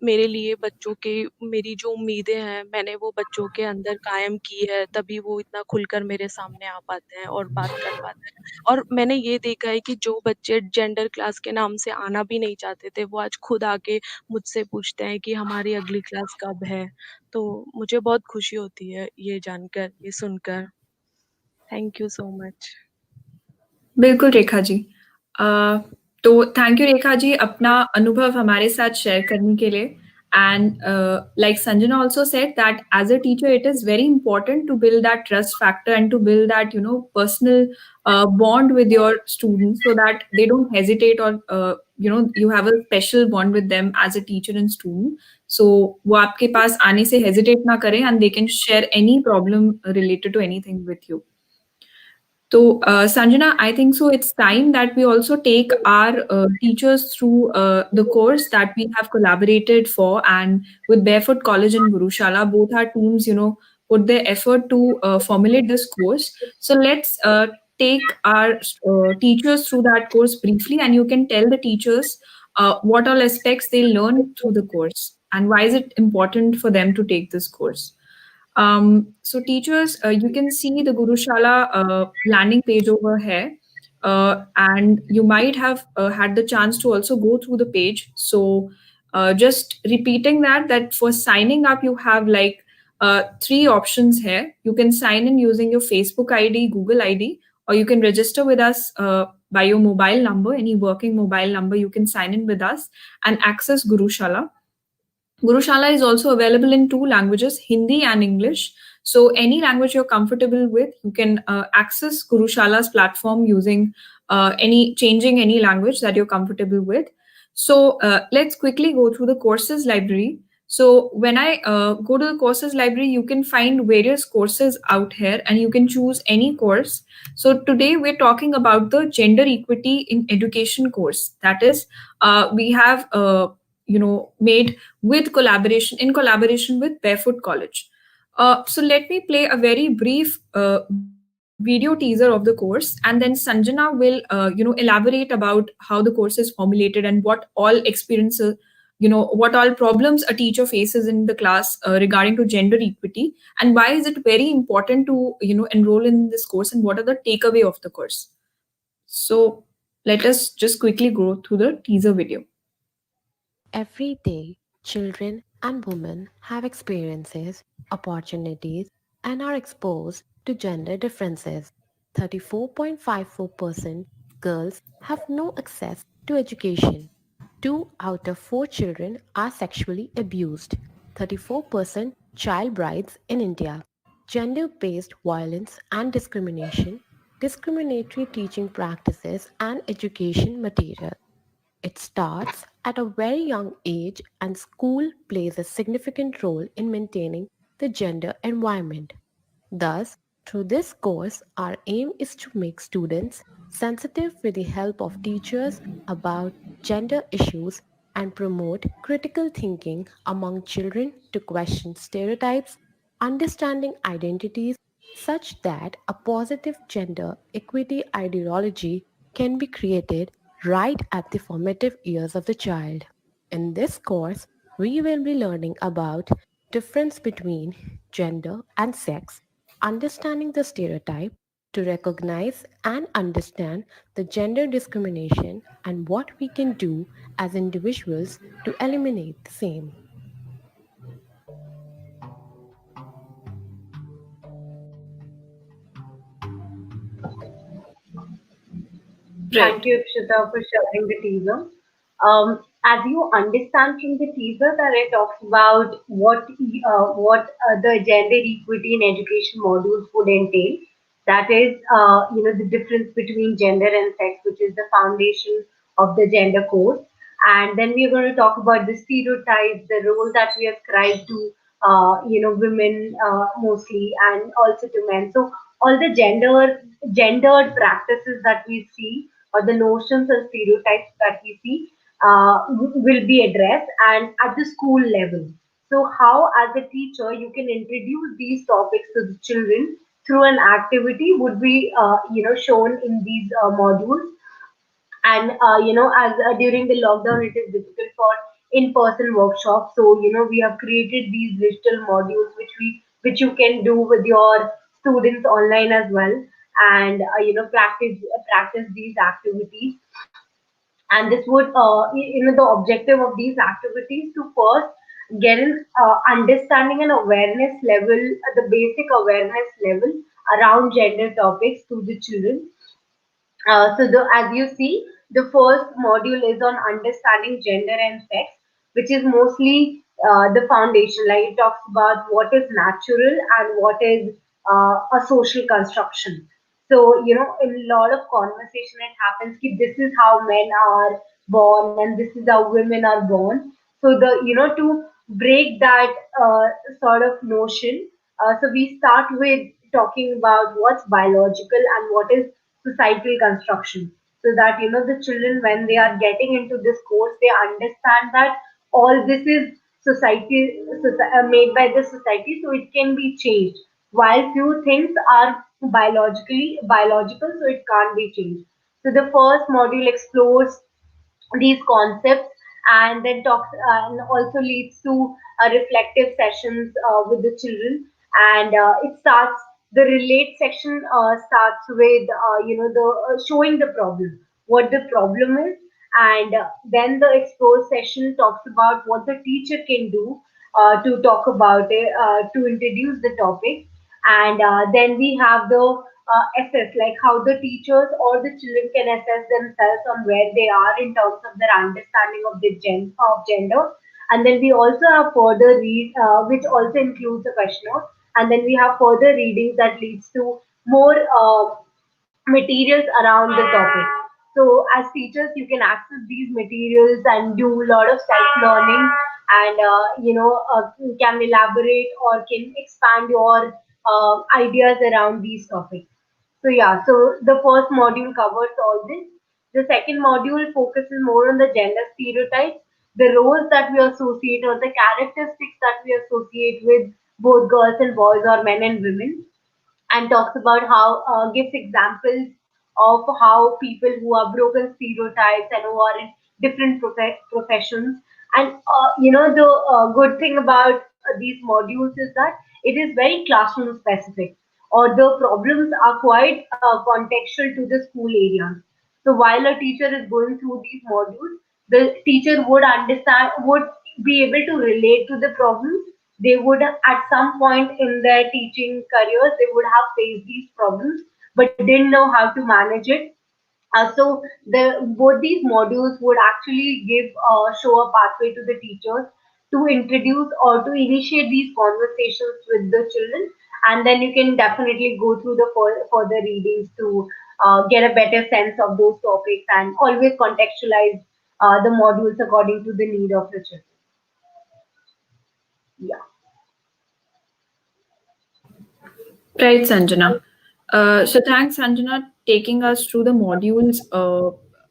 मेरे लिए बच्चों के मेरी जो उम्मीदें हैं, मैंने वो बच्चों के अंदर कायम की है, तभी वो इतना खुलकर मेरे सामने आ पाते हैं और बात कर पाते हैं। और मैंने ये देखा है कि जो बच्चे जेंडर क्लास के नाम से आना भी नहीं चाहते थे, वो आज खुद आके मुझसे पूछते हैं कि हमारी अगली क्लास कब है? तो मुझे बहुत खुशी होती है ये जानकर, ये सुनकर। Thank you so much. बिल्कुल रेखा जी। अ, तो थैंक यू रेखा जी अपना अनुभव हमारे साथ शेयर करने के लिए। And like Sanjana also said that as a teacher it is very important to build that trust factor and to build that personal bond with your students, so that they don't hesitate, or you have a special bond with them as a teacher and student, so वो आपके पास आने से hesitate ना करें and they can share any problem related to anything with you. So, Sanjana, I think so. It's time that we also take our teachers through the course that we have collaborated for, and with Barefoot College and Gurushala, both our teams, put their effort to formulate this course. So let's take our teachers through that course briefly, and you can tell the teachers what all aspects they learn through the course and why is it important for them to take this course. So teachers, you can see the Gurushala landing page over here. And you might have had the chance to also go through the page. So just repeating that for signing up, you have like three options here. You can sign in using your Facebook ID, Google ID, or you can register with us by your mobile number, any working mobile number. You can sign in with us and access Gurushala. Gurushala is also available in two languages, Hindi and English. So, any language you're comfortable with, you can access Gurushala's platform using changing any language that you're comfortable with. So, let's quickly go through the courses library. So when I go to the courses library, you can find various courses out here and you can choose any course. So today we're talking about the gender equity in education course. That is, we have made with collaboration in collaboration with Barefoot College. So let me play a very brief video teaser of the course, and then Sanjana will elaborate about how the course is formulated and what all experiences, what all problems a teacher faces in the class regarding to gender equity, and why is it very important to enroll in this course, and what are the takeaway of the course. So let us just quickly go through the teaser video. Every day, children and women have experiences, opportunities, and are exposed to gender differences. 34.54% girls have no access to education. 2 out of 4 children are sexually abused. 34% child brides in India. Gender based violence and discrimination, discriminatory teaching practices, and education material. It starts at a very young age, and school plays a significant role in maintaining the gender environment. Thus, through this course, our aim is to make students sensitive with the help of teachers about gender issues and promote critical thinking among children to question stereotypes, understanding identities, such that a positive gender equity ideology can be created right at the formative years of the child. In this course, we will be learning about difference between gender and sex, understanding the stereotype, to recognize and understand the gender discrimination and what we can do as individuals to eliminate the same. Thank Right. you, Ikshita, for sharing the teaser. As you understand from the teaser that it talks about what the gender equity in education modules would entail. That is, the difference between gender and sex, which is the foundation of the gender code. And then we're going to talk about the stereotypes, the role that we ascribe to, women mostly, and also to men. So all the gendered practices that we see, or the notions and stereotypes that we see, will be addressed, and at the school level. So how, as a teacher, you can introduce these topics to the children through an activity would be, shown in these modules. And as during the lockdown, it is difficult for in-person workshops. So we have created these digital modules which you can do with your students online as well, and practice these activities. And this would the objective of these activities to first get an understanding and awareness level, the basic awareness level around gender topics to the children. As you see, the first module is on understanding gender and sex, which is mostly the foundation. Like it talks about what is natural and what is a social construction. So, in a lot of conversation, it happens that this is how men are born and this is how women are born. So, to break that sort of notion, so we start with talking about what's biological and what is societal construction, so that the children, when they are getting into this course, they understand that all this is made by the society, so it can be changed, while few things are biological, so it can't be changed. So the first module explores these concepts, and then talks and also leads to reflective sessions with the children. And it starts the relate section starts with the showing the problem, what the problem is. And then the explore session talks about what the teacher can do to talk about it, to introduce the topic. And then we have the assess, like how the teachers or the children can assess themselves on where they are in terms of their understanding of of gender. And then we also have further read, which also includes a questionnaire. And then we have further readings that leads to more materials around the topic. So as teachers, you can access these materials and do a lot of self learning and can elaborate or can expand your ideas around these topics. So yeah, so the first module covers all this. The second module focuses more on the gender stereotypes, the roles that we associate or the characteristics that we associate with both girls and boys or men and women, and talks about how gives examples of how people who are broken stereotypes and who are in different professions. And the good thing about these modules is that it is very classroom specific, or the problems are quite contextual to the school areas. So while a teacher is going through these modules, the teacher would understand, would be able to relate to the problems. They would, at some point in their teaching careers, they would have faced these problems, but didn't know how to manage it. So both these modules would actually give show a pathway to the teachers to introduce or to initiate these conversations with the children, and then you can definitely go through the further readings to get a better sense of those topics, and always contextualize the modules according to the need of the children. Yeah. Right, Sanjana. So thanks, Sanjana, taking us through the modules,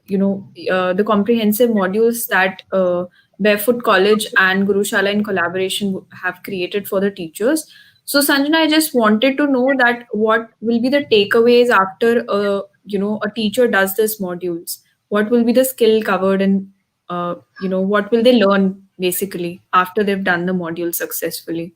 the comprehensive modules that Barefoot College and Gurushala in collaboration have created for the teachers. So Sanjana, I just wanted to know that what will be the takeaways after a teacher does this modules? What will be the skill covered, and what will they learn basically after they've done the module successfully?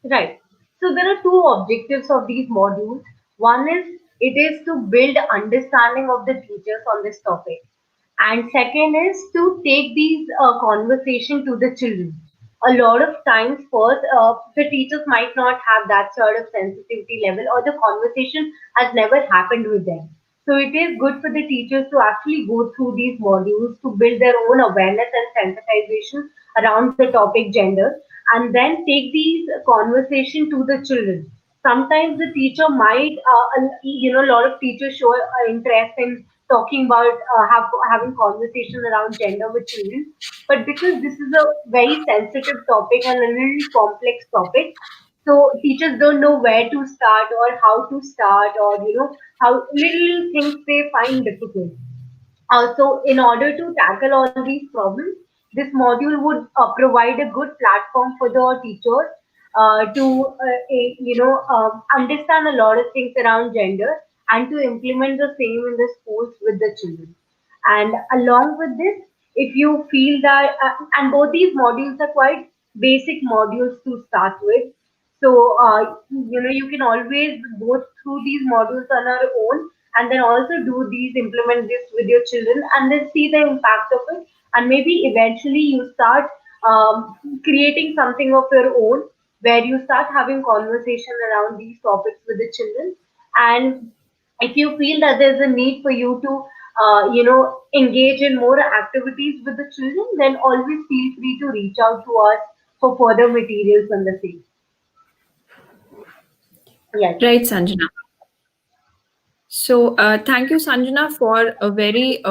Right. So there are two objectives of these modules. One is it is to build understanding of the teachers on this topic. And second is to take these conversation to the children. A lot of times, first, the teachers might not have that sort of sensitivity level, or the conversation has never happened with them. So it is good for the teachers to actually go through these modules to build their own awareness and sensitization around the topic gender, and then take these conversation to the children. Sometimes the teacher might, a lot of teachers show interest in talking about having conversation around gender with children, but because this is a very sensitive topic and a little complex topic, so teachers don't know where to start or how to start, or how little things they find difficult. So, in order to tackle all these problems, this module would provide a good platform for the teachers to, understand a lot of things around gender and to implement the same in the schools with the children. And along with this, if you feel that, and both these modules are quite basic modules to start with, so you can always go through these modules on our own, and then also do these, implement this with your children, and then see the impact of it, and maybe eventually you start creating something of your own, where you start having conversation around these topics with the children. And if you feel that there's a need for you to engage in more activities with the children, then always feel free to reach out to us for further materials on the same. Yes. Right, Sanjana. So, thank you, Sanjana, for a very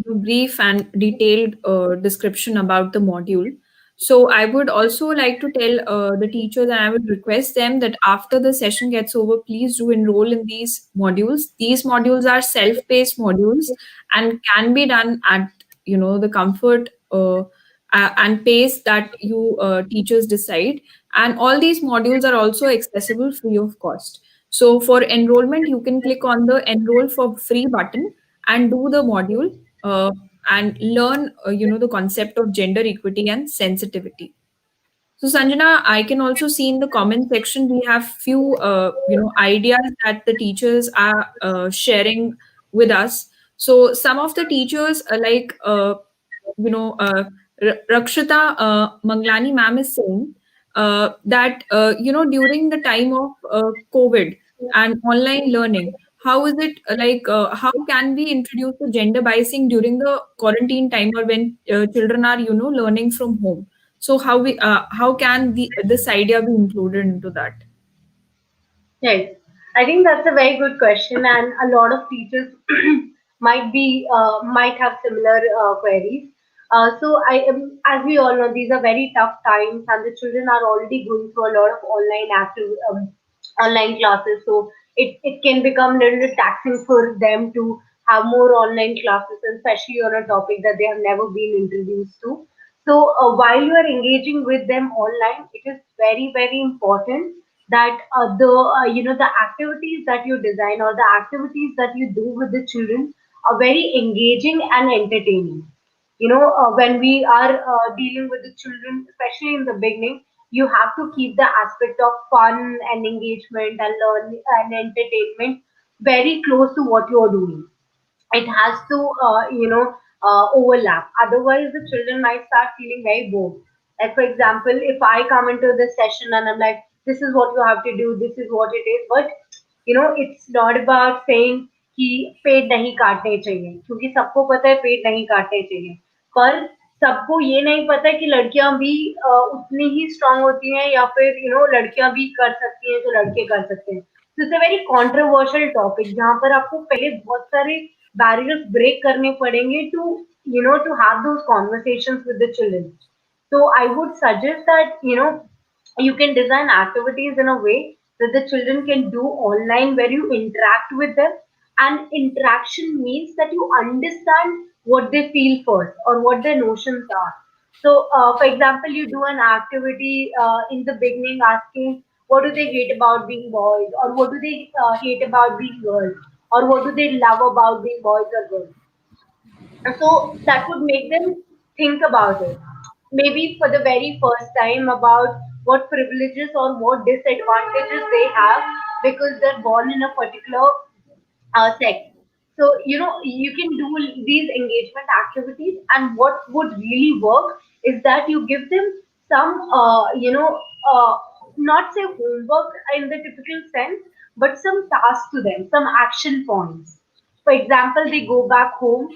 brief and detailed description about the module. So, I would also like to tell the teachers, and I would request them that after the session gets over, please do enroll in these modules. These modules are self-paced modules and can be done at the comfort and pace that you teachers decide. And all these modules are also accessible free of cost. So for enrollment, you can click on the enroll for free button and do the module and learn, the concept of gender equity and sensitivity. So Sanjana, I can also see in the comment section we have few ideas that the teachers are sharing with us. So some of the teachers like you know Rakshita Manglani ma'am is saying that during the time of COVID and online learning, how is it how can we introduce the gender biasing during the quarantine time or when children are learning from home? So how can this idea be included into that? Right. I think that's a very good question, and a lot of teachers might have similar queries. So as we all know, these are very tough times, and the children are already going through a lot of online classes. So it can become a little bit taxing for them to have more online classes, especially on a topic that they have never been introduced to. So while you are engaging with them online, it is very important that the activities that you design or the activities that you do with the children are very engaging and entertaining. When we are dealing with the children, especially in the beginning, you have to keep the aspect of fun and engagement and learning and entertainment very close to what you are doing. It has to overlap, otherwise the children might start feeling very bored. Like for example, if I come into this session and I'm like, this is what you have to do, this is what it is, but it's not about saying कि पेड़ नहीं काटने चाहिए, क्योंकि सबको पता है पेड़ नहीं काटने चाहिए, पर सबको ये नहीं पता कि लड़कियां भी उतनी ही स्ट्रांग होती हैं, या फिर लड़कियां भी कर सकती हैं तो लड़के कर सकते हैं. So it's a very controversial topic जहाँ पर आपको पहले बहुत सारे barriers break करने पड़ेंगे to have those conversations with the children. So I would suggest that you can design activities in a way that the children can do online where you interact with them, and interaction means that you understand what they feel first or what their notions are. So for example, you do an activity in the beginning asking what do they hate about being boys, or what do they hate about being girls, or what do they love about being boys or girls. So that would make them think about it. Maybe for the very first time about what privileges or what disadvantages they have because they're born in a particular sex. So, you can do these engagement activities, and what would really work is that you give them some, not say homework in the typical sense, but some tasks to them, some action points. For example, they go back home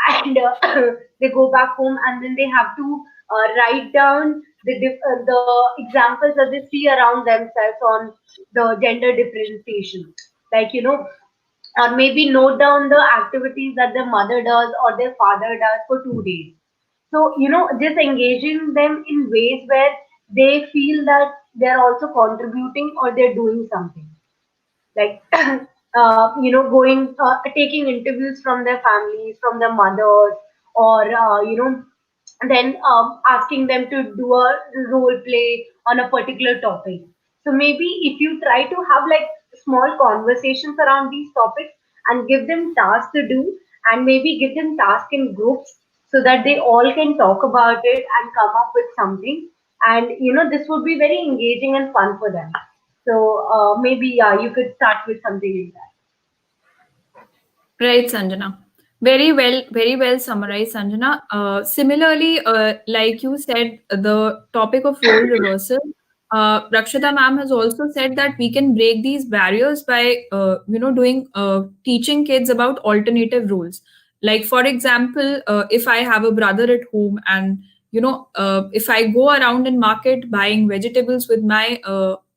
and they go back home and then they have to write down the examples that they see around themselves on the gender differentiation. Like, or maybe note down the activities that their mother does or their father does for 2 days. So, just engaging them in ways where they feel that they're also contributing or they're doing something. Like, going, taking interviews from their families, from their mothers, or, then asking them to do a role play on a particular topic. So maybe if you try to have like small conversations around these topics and give them tasks to do, and maybe give them tasks in groups so that they all can talk about it and come up with something. And this would be very engaging and fun for them. So maybe yeah, you could start with something like Right, Sanjana. Very well summarized, Sanjana. Similarly, like you said, the topic of role reversal. Rakshita ma'am has also said that we can break these barriers by, doing teaching kids about alternative roles. Like for example, if I have a brother at home, and if I go around in market buying vegetables with my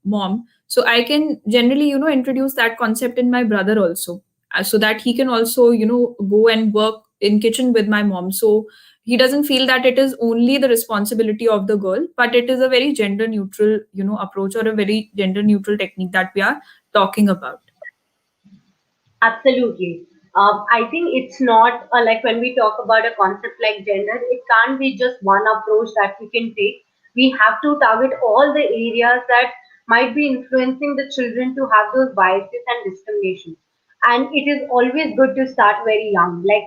mom, so I can generally, introduce that concept in my brother also, so that he can also go and work in kitchen with my mom, so he doesn't feel that it is only the responsibility of the girl, but it is a very gender neutral approach, or a very gender neutral technique that we are talking about. Absolutely. I think it's not like when we talk about a concept like gender, it can't be just one approach that we can take. We have to target all the areas that might be influencing the children to have those biases and discrimination. And it is always good to start very young, like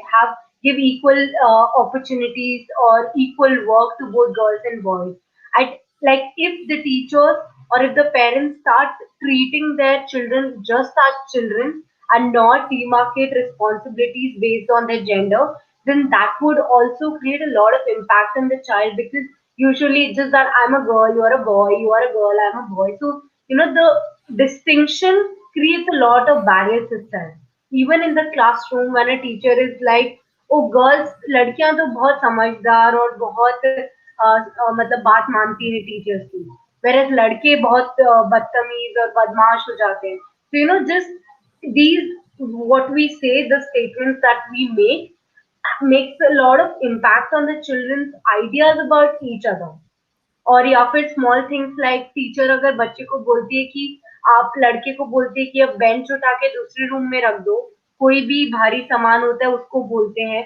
give equal opportunities or equal work to both girls and boys. Like if the teachers or if the parents start treating their children just as children and not demarcate responsibilities based on their gender, then that would also create a lot of impact on the child, because usually it's just that I'm a girl, you're a boy, you are a girl, I'm a boy. So, the distinction creates a lot of barriers itself. Even in the classroom, when a teacher is like, oh girls लड़कियां तो बहुत समझदार और बहुत मतलब बात मानती हैं टीचर्स की, whereas लड़के बहुत बदतमीज और बदमाश हो जाते हैं. So just these, what we say, the statements that we make, makes a lot of impact on the children's ideas about each other. और या फिर स्मॉल थिंग्स लाइक टीचर अगर बच्चे को बोलती है कि आप लड़के को बोलते हैं कि अब बेंच उठा के दूसरे रूम में रख दो, कोई भी भारी सामान होता है उसको बोलते हैं,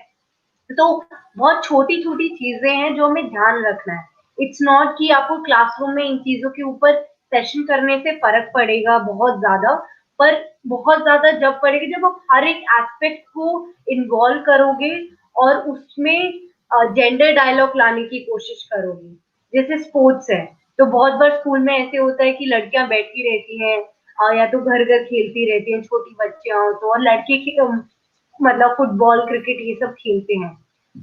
तो बहुत छोटी छोटी चीजें हैं जो हमें ध्यान रखना है. इट्स नॉट कि आपको क्लासरूम में इन चीजों के ऊपर सेशन करने से फर्क पड़ेगा बहुत ज्यादा, पर बहुत ज्यादा जब पड़ेगा जब आप हर एक एस्पेक्ट को इन्वॉल्व करोगे और उसमें जेंडर डायलॉग लाने की कोशिश करोगे. जैसे स्पोर्ट्स है, तो बहुत बार स्कूल में ऐसे होता है कि लड़कियां बैठी रहती हैं, या तो घर घर खेलती रहती हैं, छोटी बच्चियां हो तो, और लड़के मतलब फुटबॉल क्रिकेट ये सब खेलते हैं.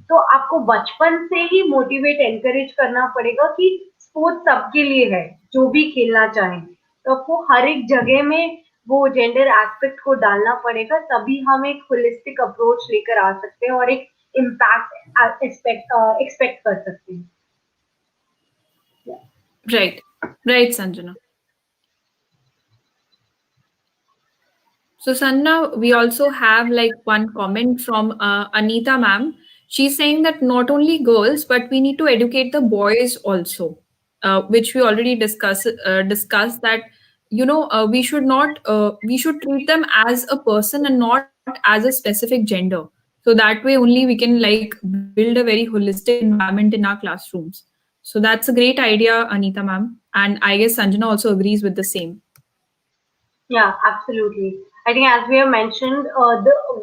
तो आपको बचपन से ही मोटिवेट एनकरेज करना पड़ेगा कि स्पोर्ट्स सबके लिए है, जो भी खेलना चाहे. तो आपको हर एक जगह में वो जेंडर एस्पेक्ट को डालना पड़ेगा, तभी हम एक होलिस्टिक अप्रोच लेकर आ सकते हैं और एक इम्पैक्ट एक्सपेक्ट कर सकते हैं. Right. Right, Sanjana. So, Sanjana, we also have like one comment from Anita ma'am. She's saying that not only girls, but we need to educate the boys also, which we already discussed that we should not we should treat them as a person and not as a specific gender. So that way only we can like build a very holistic environment in our classrooms. So that's a great idea, Anita ma'am, and I guess Sanjana also agrees with the same. Yeah, absolutely. I think as we have mentioned,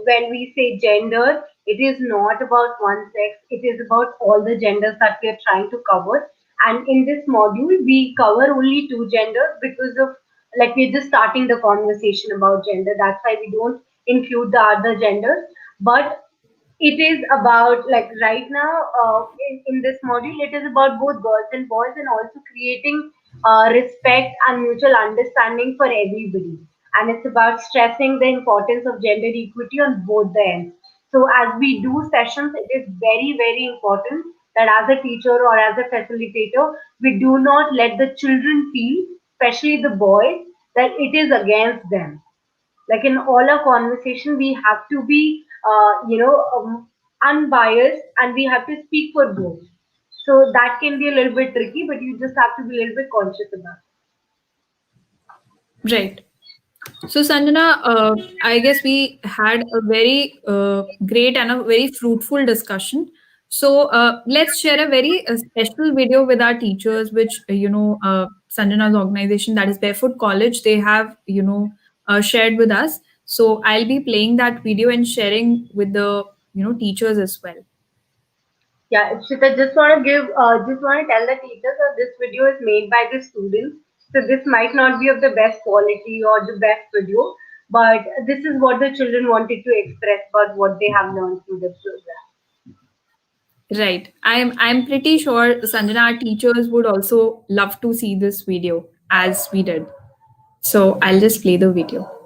when we say gender, it is not about one sex. It is about all the genders that we are trying to cover. And in this module, we cover only two genders because of like we're just starting the conversation about gender. That's why we don't include the other genders. But it is about like right now in this module it is about both girls and boys and also creating respect and mutual understanding for everybody, and it's about stressing the importance of gender equity on both the ends. So as we do sessions, it is very very important that as a teacher or as a facilitator we do not let the children feel, especially the boys, that it is against them. Like in all our conversation we have to be unbiased and we have to speak for both. So that can be a little bit tricky, but you just have to be a little bit conscious about Right. So, Sanjana, I guess we had a very great and a very fruitful discussion. So, let's share a very special video with our teachers, which, Sanjana's organization, that is Barefoot College, they have, shared with us. So, I'll be playing that video and sharing with the, teachers as well. Yeah, Shita, just want to tell the teachers that this video is made by the students. So this might not be of the best quality or the best video, but this is what the children wanted to express about what they have learned through the program. Right. I'm pretty sure, Sanjana, our teachers would also love to see this video as we did. So, I'll just play the video.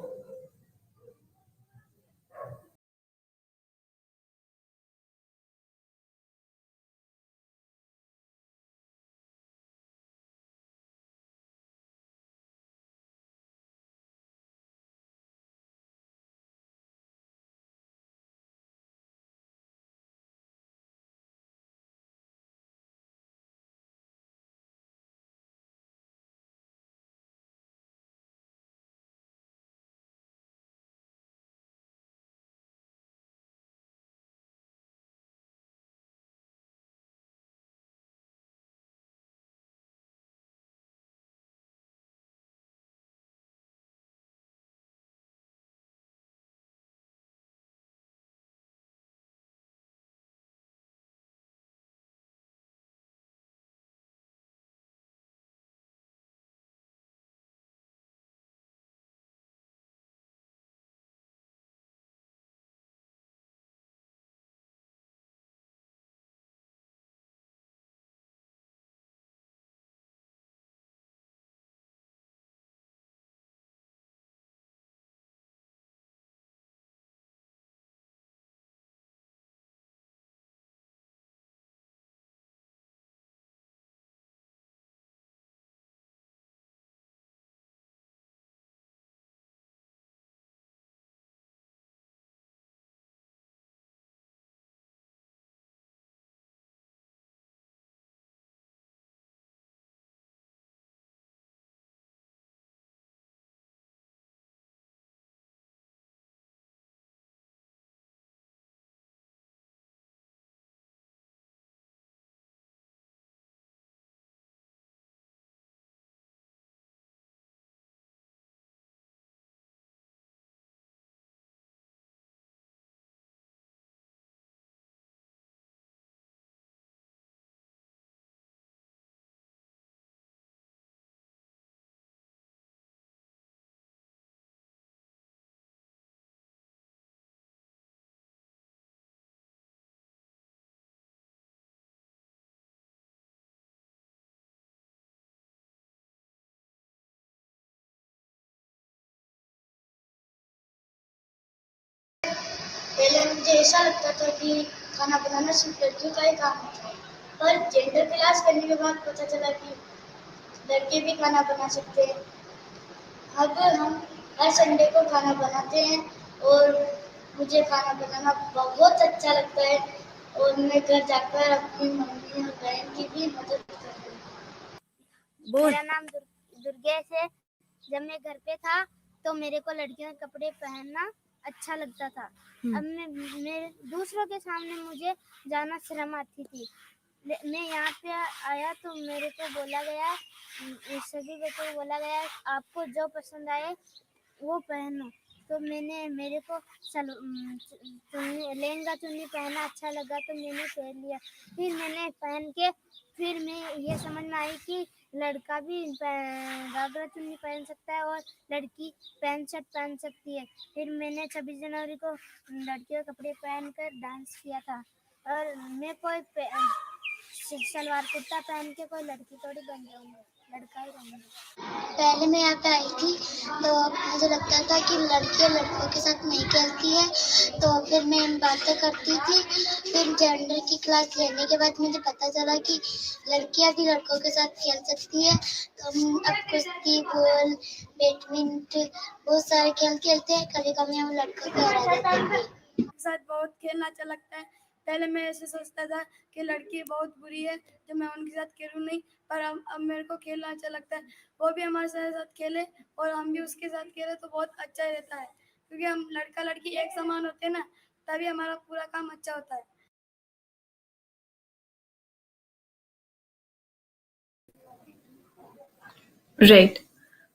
मुझे ऐसा लगता था कि खाना बनाना सिर्फ लड़कियों का ही काम होता है, पर जेंडर क्लास करने के बाद पता चला कि लड़के भी खाना बना सकते हैं। अब हम हर संडे को खाना बनाते हैं और मुझे खाना बनाना बहुत अच्छा लगता है और मैं घर जाकर अपनी मम्मी और बहन की भी मदद करती हूँ। मेरा नाम दुर्गेश है। जब मैं घर पे था तो मेरे को लड़कियों के कपड़े पहनना अच्छा लगता था। अब मैं दूसरों के सामने मुझे जाना शर्म आती थी। मैं यहाँ पे आया तो मेरे को बोला गया, सभी बच्चों को बोला गया आपको जो पसंद आए वो पहनो। तो मेरे को लहंगा चुन्नी पहनना अच्छा लगा तो मैंने पहन लिया। फिर मैंने पहन के फिर मैं ये समझ में आई कि लड़का भी घाघरा चुन्नी पहन सकता है और लड़की पैंट शर्ट पहन सकती है। फिर मैंने 26 जनवरी को लड़कियों के कपड़े पहनकर डांस किया था और मैं कोई सलवार कुर्ता पहन के कोई लड़की थोड़ी बन जाऊंगी, लड़का ही रहूंगी। पहले मैं यहाँ पे आई थी तो मुझे लगता था कि लड़कियां लड़कों के साथ नहीं खेलती है, तो फिर मैं बातें करती थी। फिर जेंडर की क्लास लेने के बाद मुझे पता चला कि लड़कियां भी लड़कों के साथ खेल सकती है। तो हम अब कुश्ती, बॉल, बैडमिंटन बहुत सारे खेल खेलते हैं। कभी कभी हम लड़कों को हरा देते हैं। साथ बहुत खेलना अच्छा लगता है। पहले मैं ऐसे सोचता था कि लड़की बहुत बुरी है जो मैं उनके साथ खेलूं नहीं, पर अब मेरे को खेलना अच्छा लगता है। वो भी हमारे साथ खेले और हम भी उसके साथ खेले तो बहुत अच्छा रहता है, क्योंकि हम लड़का लड़की एक समान होते हैं ना, तभी हमारा पूरा काम अच्छा होता है। Right.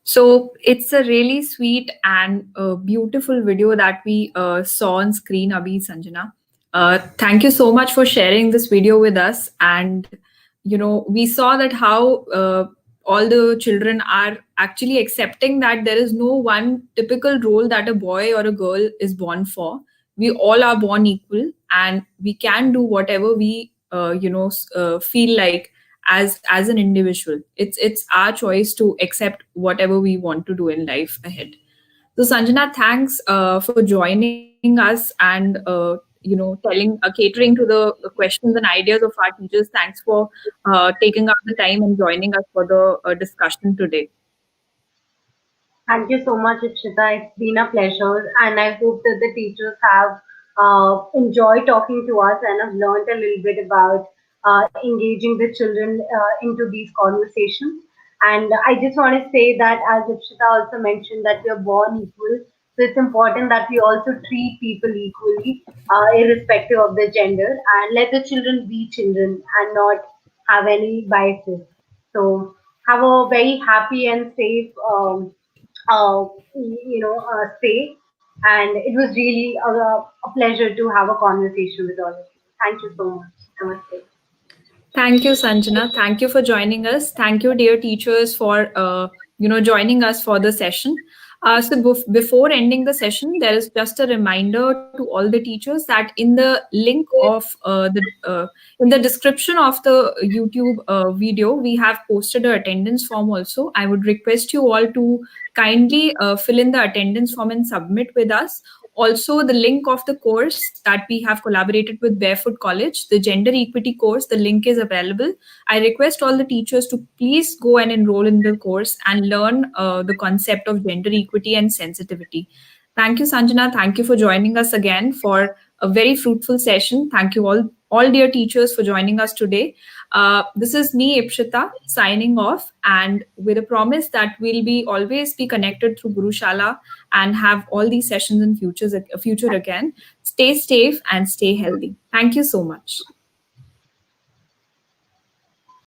So it's a really sweet and beautiful video that we saw on screen, Abhi Sanjana. Thank you so much for sharing this video with us. And we saw that how all the children are actually accepting that there is no one typical role that a boy or a girl is born for. We all are born equal, and we can do whatever we feel like as an individual. It's our choice to accept whatever we want to do in life ahead. So Sanjana, thanks for joining us and catering to the questions and ideas of our teachers. Thanks for taking out the time and joining us for the discussion today. Thank you so much, Ikshita. It's been a pleasure, and I hope that the teachers have enjoyed talking to us and have learned a little bit about engaging the children into these conversations. And I just want to say that, as Ikshita also mentioned, that we are born equal. So it's important that we also treat people equally, irrespective of their gender, and let the children be children and not have any biases. So have a very happy and safe stay. And it was really a pleasure to have a conversation with all of you. Thank you so much. Namaste. Thank you, Sanjana. Thank you for joining us. Thank you, dear teachers, for joining us for the session. Before ending the session, there is just a reminder to all the teachers that in the link of in the description of the YouTube video, we have posted a attendance form also. I would request you all to kindly fill in the attendance form and submit with us. Also, the link of the course that we have collaborated with Barefoot College, the gender equity course, the link is available. I request all the teachers to please go and enroll in the course and learn the concept of gender equity and sensitivity. Thank you, Sanjana. Thank you for joining us again for a very fruitful session. Thank you all dear teachers for joining us today. This is me, Ipshita, signing off, and with a promise that we'll be always be connected through Gurushala and have all these sessions in future again. Stay safe and stay healthy. Thank you so much.